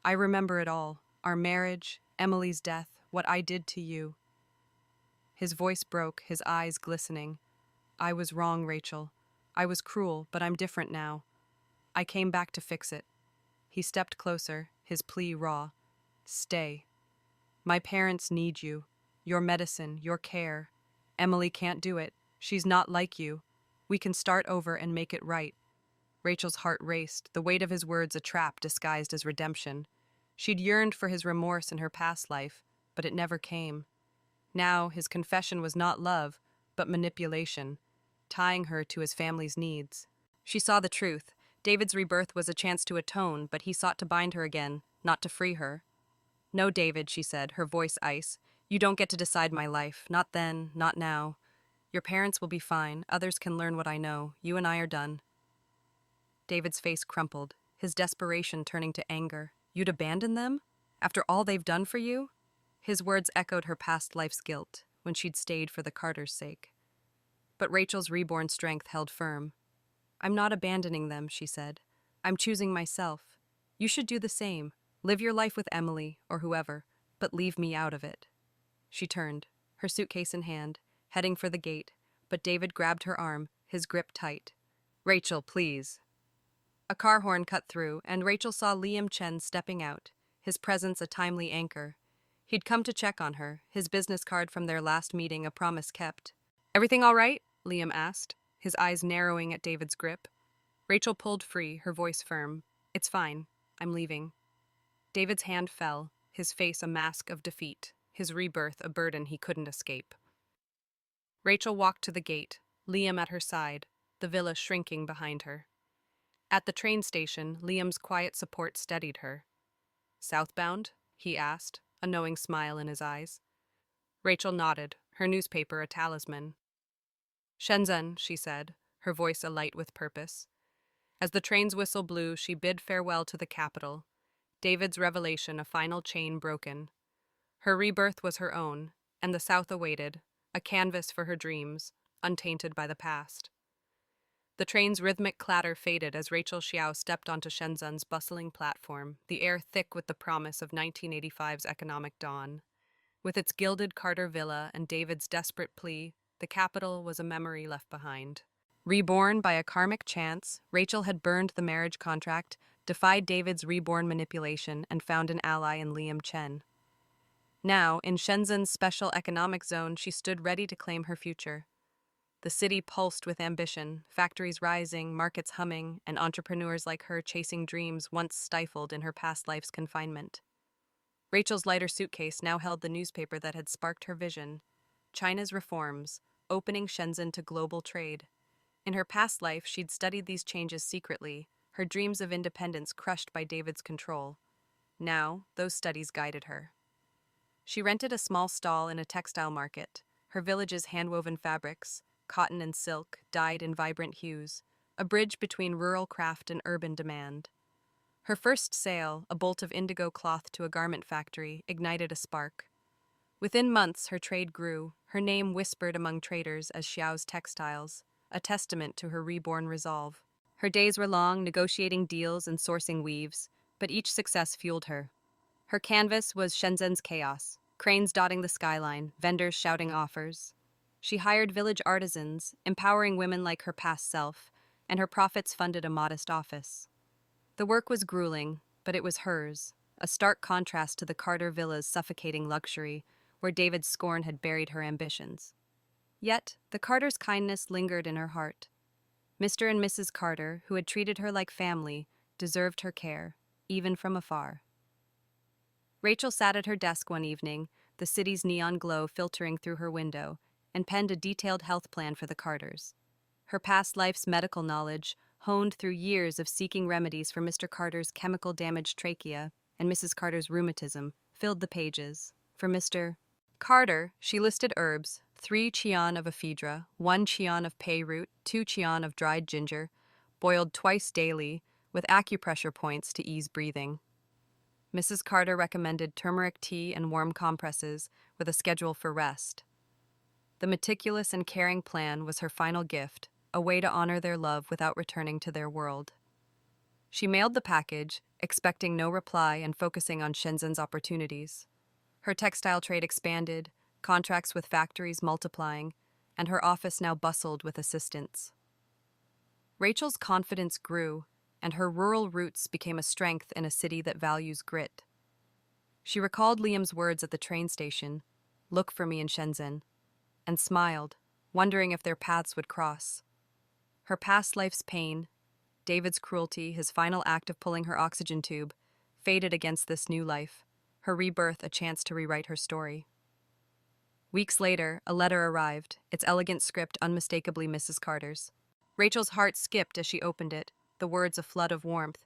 "I remember it all, our marriage, Emily's death, what I did to you." His voice broke, his eyes glistening. "I was wrong, Rachel. I was cruel, but I'm different now. I came back to fix it." He stepped closer, his plea raw. "Stay. My parents need you. Your medicine, your care. Emily can't do it. She's not like you. We can start over and make it right." Rachel's heart raced, the weight of his words a trap disguised as redemption. She'd yearned for his remorse in her past life, but it never came. Now, his confession was not love, but manipulation, tying her to his family's needs. She saw the truth. David's rebirth was a chance to atone, but he sought to bind her again, not to free her. "No, David," she said, her voice ice. "You don't get to decide my life. Not then, not now. Your parents will be fine. Others can learn what I know. You and I are done." David's face crumpled, his desperation turning to anger. "You'd abandon them? After all they've done for you?" His words echoed her past life's guilt, when she'd stayed for the Carters' sake. But Rachel's reborn strength held firm. "I'm not abandoning them," she said. "I'm choosing myself. You should do the same. Live your life with Emily, or whoever, but leave me out of it." She turned, her suitcase in hand, heading for the gate, but David grabbed her arm, his grip tight. "Rachel, please." A car horn cut through, and Rachel saw Liam Chen stepping out, his presence a timely anchor. He'd come to check on her, his business card from their last meeting a promise kept. "Everything all right?" Liam asked, his eyes narrowing at David's grip. Rachel pulled free, her voice firm. "It's fine. I'm leaving." David's hand fell, his face a mask of defeat, his rebirth a burden he couldn't escape. Rachel walked to the gate, Liam at her side, the villa shrinking behind her. At the train station, Liam's quiet support steadied her. "Southbound?" he asked, a knowing smile in his eyes. Rachel nodded, her newspaper a talisman. "Shenzhen," she said, her voice alight with purpose. As the train's whistle blew, she bid farewell to the capital, David's revelation a final chain broken. Her rebirth was her own, and the South awaited, a canvas for her dreams, untainted by the past. The train's rhythmic clatter faded as Rachel Xiao stepped onto Shenzhen's bustling platform, the air thick with the promise of 1985's economic dawn. With its gilded Carter villa and David's desperate plea, the capital was a memory left behind. Reborn by a karmic chance, Rachel had burned the marriage contract, defied David's reborn manipulation, and found an ally in Liam Chen. Now, in Shenzhen's special economic zone, she stood ready to claim her future. The city pulsed with ambition, factories rising, markets humming, and entrepreneurs like her chasing dreams once stifled in her past life's confinement. Rachel's lighter suitcase now held the newspaper that had sparked her vision: China's reforms, opening Shenzhen to global trade. In her past life, she'd studied these changes secretly, her dreams of independence crushed by David's control. Now, those studies guided her. She rented a small stall in a textile market, her village's hand-woven fabrics, cotton and silk, dyed in vibrant hues, a bridge between rural craft and urban demand. Her first sale, a bolt of indigo cloth to a garment factory, ignited a spark. Within months, her trade grew, her name whispered among traders as Xiao's textiles, a testament to her reborn resolve. Her days were long, negotiating deals and sourcing weaves, but each success fueled her. Her canvas was Shenzhen's chaos, cranes dotting the skyline, vendors shouting offers. She hired village artisans, empowering women like her past self, and her profits funded a modest office. The work was grueling, but it was hers, a stark contrast to the Carter villa's suffocating luxury, where David's scorn had buried her ambitions. Yet, the Carter's kindness lingered in her heart. Mr. and Mrs. Carter, who had treated her like family, deserved her care, even from afar. Rachel sat at her desk one evening, the city's neon glow filtering through her window, and penned a detailed health plan for the Carters. Her past life's medical knowledge, honed through years of seeking remedies for Mr. Carter's chemical-damaged trachea and Mrs. Carter's rheumatism, filled the pages. For Mr. Carter, she listed herbs: 3 chian of ephedra, 1 chian of pei root, 2 chian of dried ginger, boiled twice daily, with acupressure points to ease breathing. Mrs. Carter recommended turmeric tea and warm compresses, with a schedule for rest. The meticulous and caring plan was her final gift, a way to honor their love without returning to their world. She mailed the package, expecting no reply and focusing on Shenzhen's opportunities. Her textile trade expanded, contracts with factories multiplying, and her office now bustled with assistants. Rachel's confidence grew, and her rural roots became a strength in a city that values grit. She recalled Liam's words at the train station, "Look for me in Shenzhen," and smiled, wondering if their paths would cross. Her past life's pain, David's cruelty, his final act of pulling her oxygen tube, faded against this new life, her rebirth a chance to rewrite her story. Weeks later, a letter arrived, its elegant script unmistakably Mrs. Carter's. Rachel's heart skipped as she opened it, the words a flood of warmth.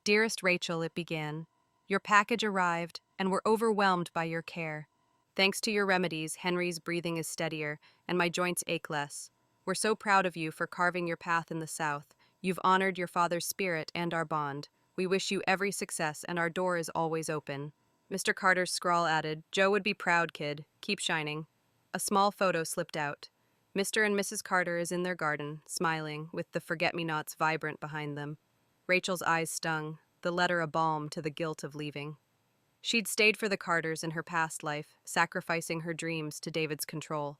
"Dearest Rachel," it began, "your package arrived, and we're overwhelmed by your care. Thanks to your remedies, Henry's breathing is steadier, and my joints ache less. We're so proud of you for carving your path in the South. You've honored your father's spirit and our bond. We wish you every success, and our door is always open." Mr. Carter's scrawl added, "Joe would be proud, kid. Keep shining." A small photo slipped out. Mr. and Mrs. Carter is in their garden, smiling, with the forget-me-nots vibrant behind them. Rachel's eyes stung, the letter a balm to the guilt of leaving. She'd stayed for the Carters in her past life, sacrificing her dreams to David's control.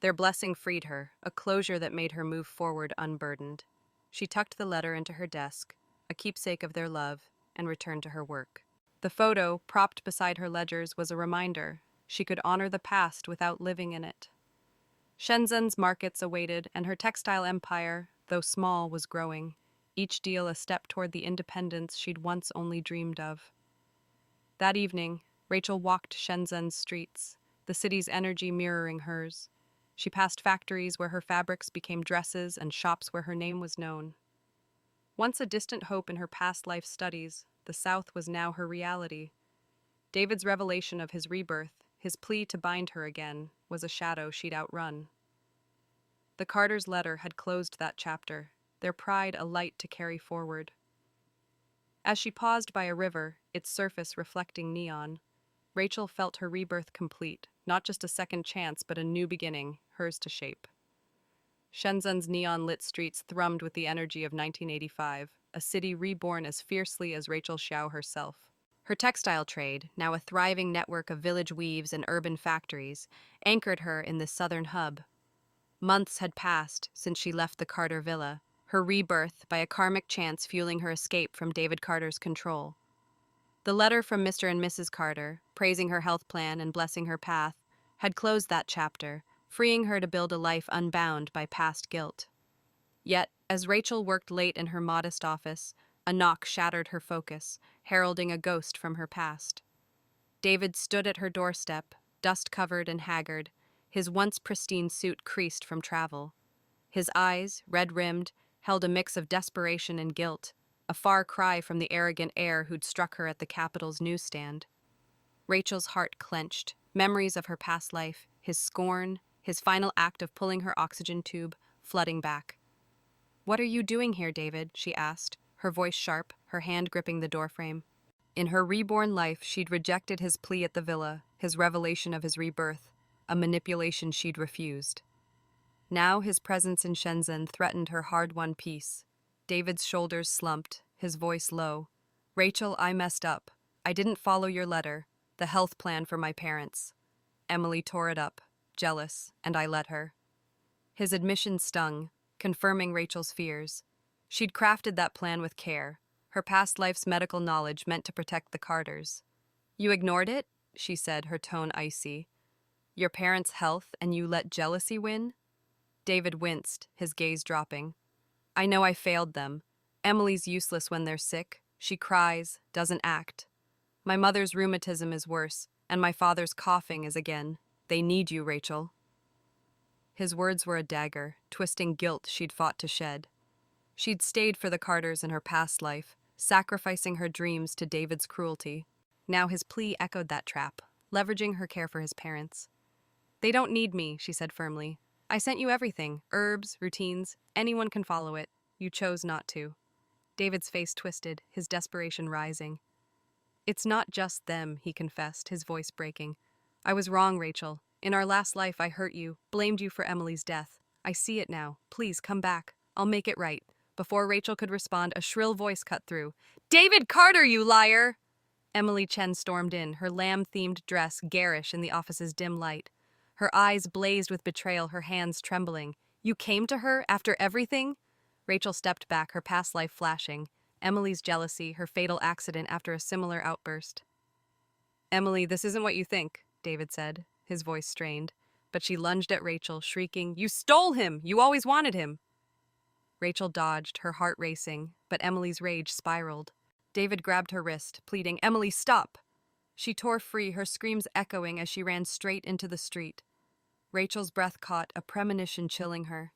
Their blessing freed her, a closure that made her move forward unburdened. She tucked the letter into her desk, a keepsake of their love, and returned to her work. The photo, propped beside her ledgers, was a reminder she could honor the past without living in it. Shenzhen's markets awaited, and her textile empire, though small, was growing, each deal a step toward the independence she'd once only dreamed of. That evening, Rachel walked Shenzhen's streets, the city's energy mirroring hers. She passed factories where her fabrics became dresses and shops where her name was known. Once a distant hope in her past life studies, the South was now her reality. David's revelation of his rebirth, his plea to bind her again, was a shadow she'd outrun. The Carters' letter had closed that chapter, their pride a light to carry forward. As she paused by a river, its surface reflecting neon, Rachel felt her rebirth complete, not just a second chance, but a new beginning, hers to shape. Shenzhen's neon-lit streets thrummed with the energy of 1985, a city reborn as fiercely as Rachel Xiao herself. Her textile trade, now a thriving network of village weaves and urban factories, anchored her in this southern hub. Months had passed since she left the Carter villa, her rebirth by a karmic chance fueling her escape from David Carter's control. The letter from Mr. and Mrs. Carter, praising her health plan and blessing her path, had closed that chapter, freeing her to build a life unbound by past guilt. Yet, as Rachel worked late in her modest office, a knock shattered her focus, heralding a ghost from her past. David stood at her doorstep, dust-covered and haggard, his once pristine suit creased from travel. His eyes, red-rimmed, held a mix of desperation and guilt, a far cry from the arrogant heir who'd struck her at the capital's newsstand. Rachel's heart clenched, memories of her past life, his scorn, his final act of pulling her oxygen tube, flooding back. "What are you doing here, David?" she asked, her voice sharp, her hand gripping the doorframe. In her reborn life, she'd rejected his plea at the villa, his revelation of his rebirth, a manipulation she'd refused. Now his presence in Shenzhen threatened her hard-won peace. David's shoulders slumped, his voice low. "Rachel, I messed up. I didn't follow your letter, the health plan for my parents." Emily tore it up, jealous, and I let her. His admission stung, confirming Rachel's fears. She'd crafted that plan with care, her past life's medical knowledge meant to protect the Carters. "You ignored it?" she said, her tone icy. "Your parents' health, and you let jealousy win?" David winced, his gaze dropping. "I know I failed them. Emily's useless when they're sick. She cries, doesn't act. My mother's rheumatism is worse, and my father's coughing is again. They need you, Rachel." His words were a dagger, twisting guilt she'd fought to shed. She'd stayed for the Carters in her past life, sacrificing her dreams to David's cruelty. Now his plea echoed that trap, leveraging her care for his parents. "They don't need me," she said firmly. "I sent you everything, herbs, routines. Anyone can follow it. You chose not to." David's face twisted, his desperation rising. "It's not just them," he confessed, his voice breaking. "I was wrong, Rachel. In our last life I hurt you, blamed you for Emily's death. I see it now. Please come back. I'll make it right." Before Rachel could respond, a shrill voice cut through. "David Carter, you liar!" Emily Chen stormed in, her lamb-themed dress garish in the office's dim light. Her eyes blazed with betrayal, her hands trembling. "You came to her after everything?" Rachel stepped back, her past life flashing. Emily's jealousy, her fatal accident after a similar outburst. "Emily, this isn't what you think," David said, his voice strained. But she lunged at Rachel, shrieking, "You stole him! You always wanted him!" Rachel dodged, her heart racing, but Emily's rage spiraled. David grabbed her wrist, pleading, "Emily, stop!" She tore free, her screams echoing as she ran straight into the street. Rachel's breath caught, a premonition chilling her.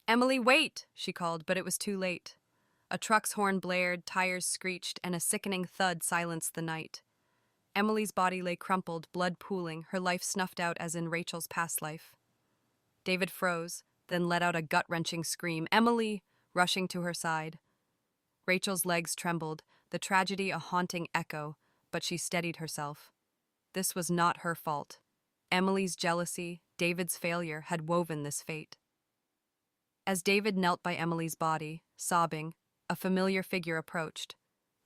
"Emily, wait!" she called, but it was too late. A truck's horn blared, tires screeched, and a sickening thud silenced the night. Emily's body lay crumpled, blood pooling, her life snuffed out as in Rachel's past life. David froze, then let out a gut-wrenching scream. "Emily!" rushing to her side. Rachel's legs trembled, the tragedy a haunting echo, but she steadied herself. This was not her fault. Emily's jealousy, David's failure, had woven this fate. As David knelt by Emily's body, sobbing, a familiar figure approached.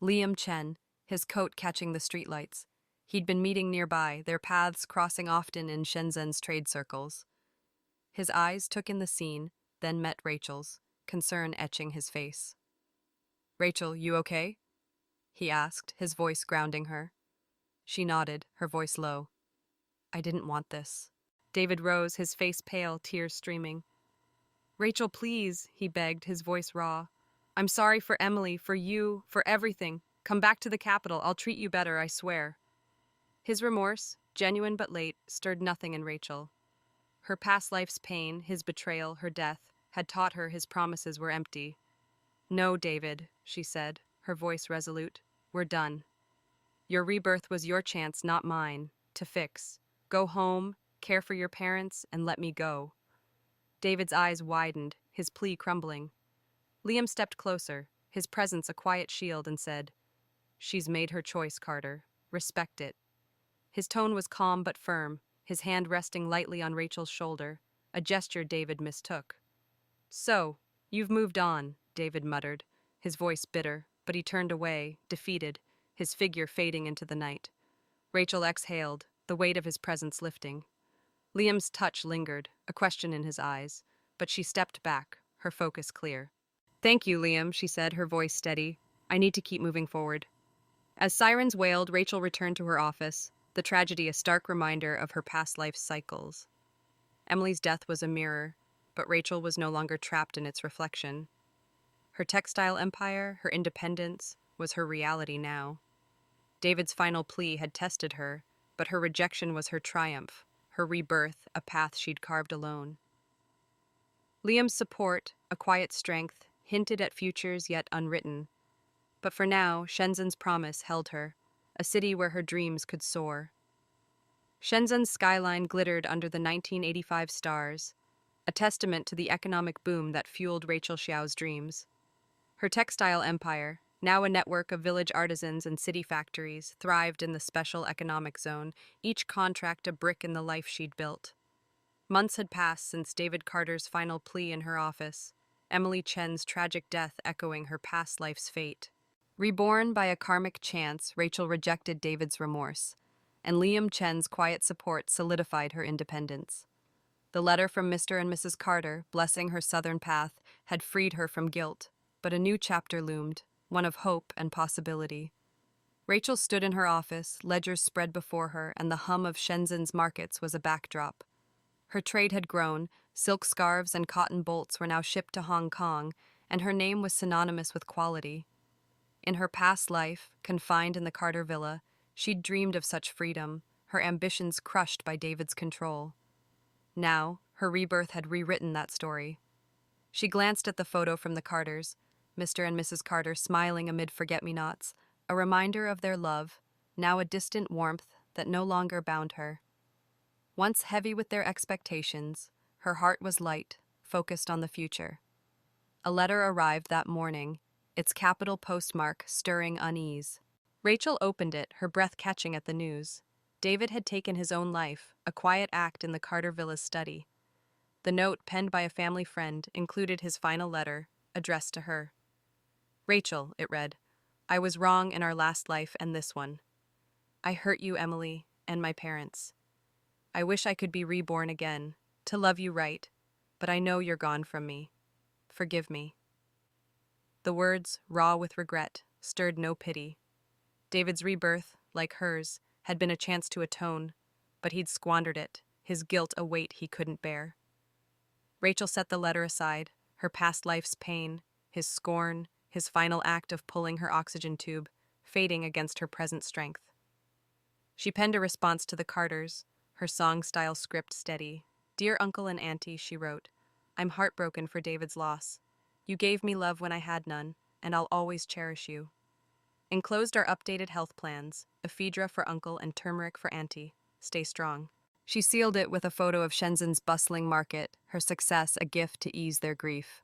Liam Chen, his coat catching the streetlights. He'd been meeting nearby, their paths crossing often in Shenzhen's trade circles. His eyes took in the scene, then met Rachel's, concern etching his face. "Rachel, you okay?" he asked, his voice grounding her. She nodded, her voice low. "I didn't want this." David rose, his face pale, tears streaming. "Rachel, please," he begged, his voice raw. "I'm sorry for Emily, for you, for everything. Come back to the capital. I'll treat you better, I swear." His remorse, genuine but late, stirred nothing in Rachel. Her past life's pain, his betrayal, her death, had taught her his promises were empty. "No, David," she said, her voice resolute. "We're done. Your rebirth was your chance, not mine, to fix. Go home, care for your parents, and let me go." David's eyes widened, his plea crumbling. Liam stepped closer, his presence a quiet shield, and said, "She's made her choice, Carter. Respect it." His tone was calm but firm, his hand resting lightly on Rachel's shoulder, a gesture David mistook. "So, you've moved on," David muttered, his voice bitter, but he turned away, defeated, his figure fading into the night. Rachel exhaled, the weight of his presence lifting. Liam's touch lingered, a question in his eyes, but she stepped back, her focus clear. "Thank you, Liam," she said, her voice steady. "I need to keep moving forward." As sirens wailed, Rachel returned to her office, the tragedy a stark reminder of her past life's cycles. Emily's death was a mirror, but Rachel was no longer trapped in its reflection. Her textile empire, her independence, was her reality now. David's final plea had tested her, but her rejection was her triumph, her rebirth, a path she'd carved alone. Liam's support, a quiet strength, hinted at futures yet unwritten. But for now, Shenzhen's promise held her, a city where her dreams could soar. Shenzhen's skyline glittered under the 1985 stars, a testament to the economic boom that fueled Rachel Xiao's dreams. Her textile empire, now a network of village artisans and city factories, thrived in the special economic zone, each contract a brick in the life she'd built. Months had passed since David Carter's final plea in her office, Emily Chen's tragic death echoing her past life's fate. Reborn by a karmic chance, Rachel rejected David's remorse, and Liam Chen's quiet support solidified her independence. The letter from Mr. and Mrs. Carter, blessing her southern path, had freed her from guilt, but a new chapter loomed, one of hope and possibility. Rachel stood in her office, ledgers spread before her, and the hum of Shenzhen's markets was a backdrop. Her trade had grown, silk scarves and cotton bolts were now shipped to Hong Kong, and her name was synonymous with quality. In her past life, confined in the Carter villa, she'd dreamed of such freedom, her ambitions crushed by David's control. Now, her rebirth had rewritten that story. She glanced at the photo from the Carters, Mr. and Mrs. Carter smiling amid forget-me-nots, a reminder of their love, now a distant warmth that no longer bound her. Once heavy with their expectations, her heart was light, focused on the future. A letter arrived that morning, its capital postmark stirring unease. Rachel opened it, her breath catching at the news. David had taken his own life, a quiet act in the Carter villa's study. The note, penned by a family friend, included his final letter, addressed to her. "Rachel," it read, "I was wrong in our last life and this one. I hurt you, Emily, and my parents. I wish I could be reborn again, to love you right, but I know you're gone from me. Forgive me." The words, raw with regret, stirred no pity. David's rebirth, like hers, had been a chance to atone, but he'd squandered it, his guilt a weight he couldn't bear. Rachel set the letter aside, her past life's pain, his scorn, his final act of pulling her oxygen tube, fading against her present strength. She penned a response to the Carters, her song-style script steady. "Dear Uncle and Auntie," she wrote, "I'm heartbroken for David's loss. You gave me love when I had none, and I'll always cherish you." Enclosed are updated health plans, ephedra for Uncle and turmeric for Auntie. Stay strong. She sealed it with a photo of Shenzhen's bustling market, her success a gift to ease their grief.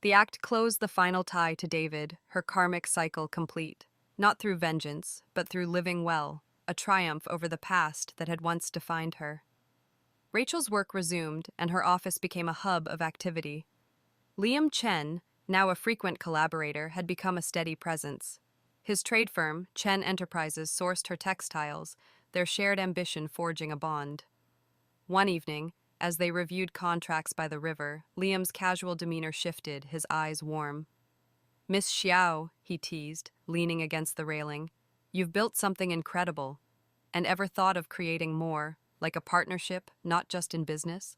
The act closed the final tie to David, her karmic cycle complete, not through vengeance, but through living well, a triumph over the past that had once defined her. Rachel's work resumed, and her office became a hub of activity. Liam Chen, now a frequent collaborator, had become a steady presence. His trade firm, Chen Enterprises, sourced her textiles, their shared ambition forging a bond. One evening, As they reviewed contracts by the river, Liam's casual demeanor shifted, his eyes warm. "Miss Xiao," he teased, leaning against the railing, "you've built something incredible. And ever thought of creating more, like a partnership, not just in business?"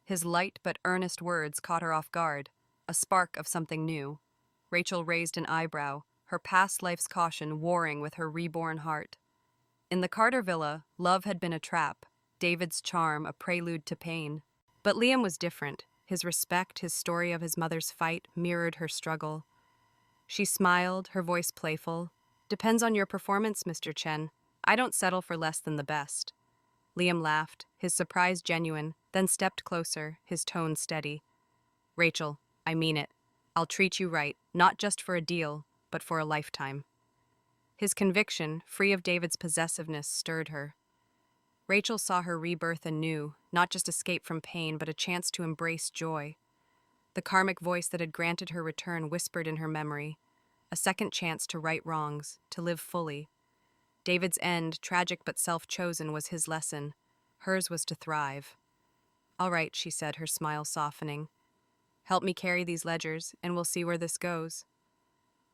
His light but earnest words caught her off guard, a spark of something new. Rachel raised an eyebrow, her past life's caution warring with her reborn heart. In the Carter villa, love had been a trap, David's charm a prelude to pain. But Liam was different. His respect, his story of his mother's fight, mirrored her struggle. She smiled, her voice playful. "Depends on your performance, Mr. Chen. I don't settle for less than the best." Liam laughed, his surprise genuine, then stepped closer, his tone steady. "Rachel, I mean it. I'll treat you right, not just for a deal, but for a lifetime." His conviction, free of David's possessiveness, stirred her. Rachel saw her rebirth anew, not just escape from pain, but a chance to embrace joy. The karmic voice that had granted her return whispered in her memory, a second chance to right wrongs, to live fully. David's end, tragic but self-chosen, was his lesson. Hers was to thrive. "All right," she said, her smile softening. "Help me carry these ledgers, and we'll see where this goes."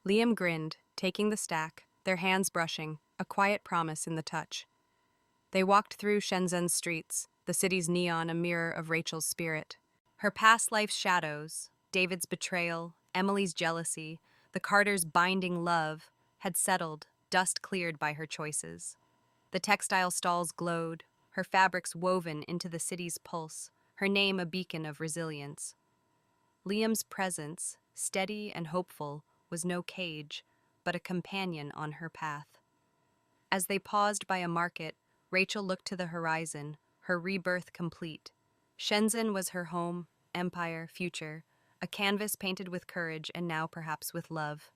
Liam grinned, taking the stack, their hands brushing, a quiet promise in the touch. They walked through Shenzhen's streets, the city's neon a mirror of Rachel's spirit. Her past life's shadows, David's betrayal, Emily's jealousy, the Carters' binding love, had settled, dust cleared by her choices. The textile stalls glowed, her fabrics woven into the city's pulse, her name a beacon of resilience. Liam's presence, steady and hopeful, was no cage, but a companion on her path. As they paused by a market, Rachel looked to the horizon, her rebirth complete. Shenzhen was her home, empire, future, a canvas painted with courage and now perhaps with love.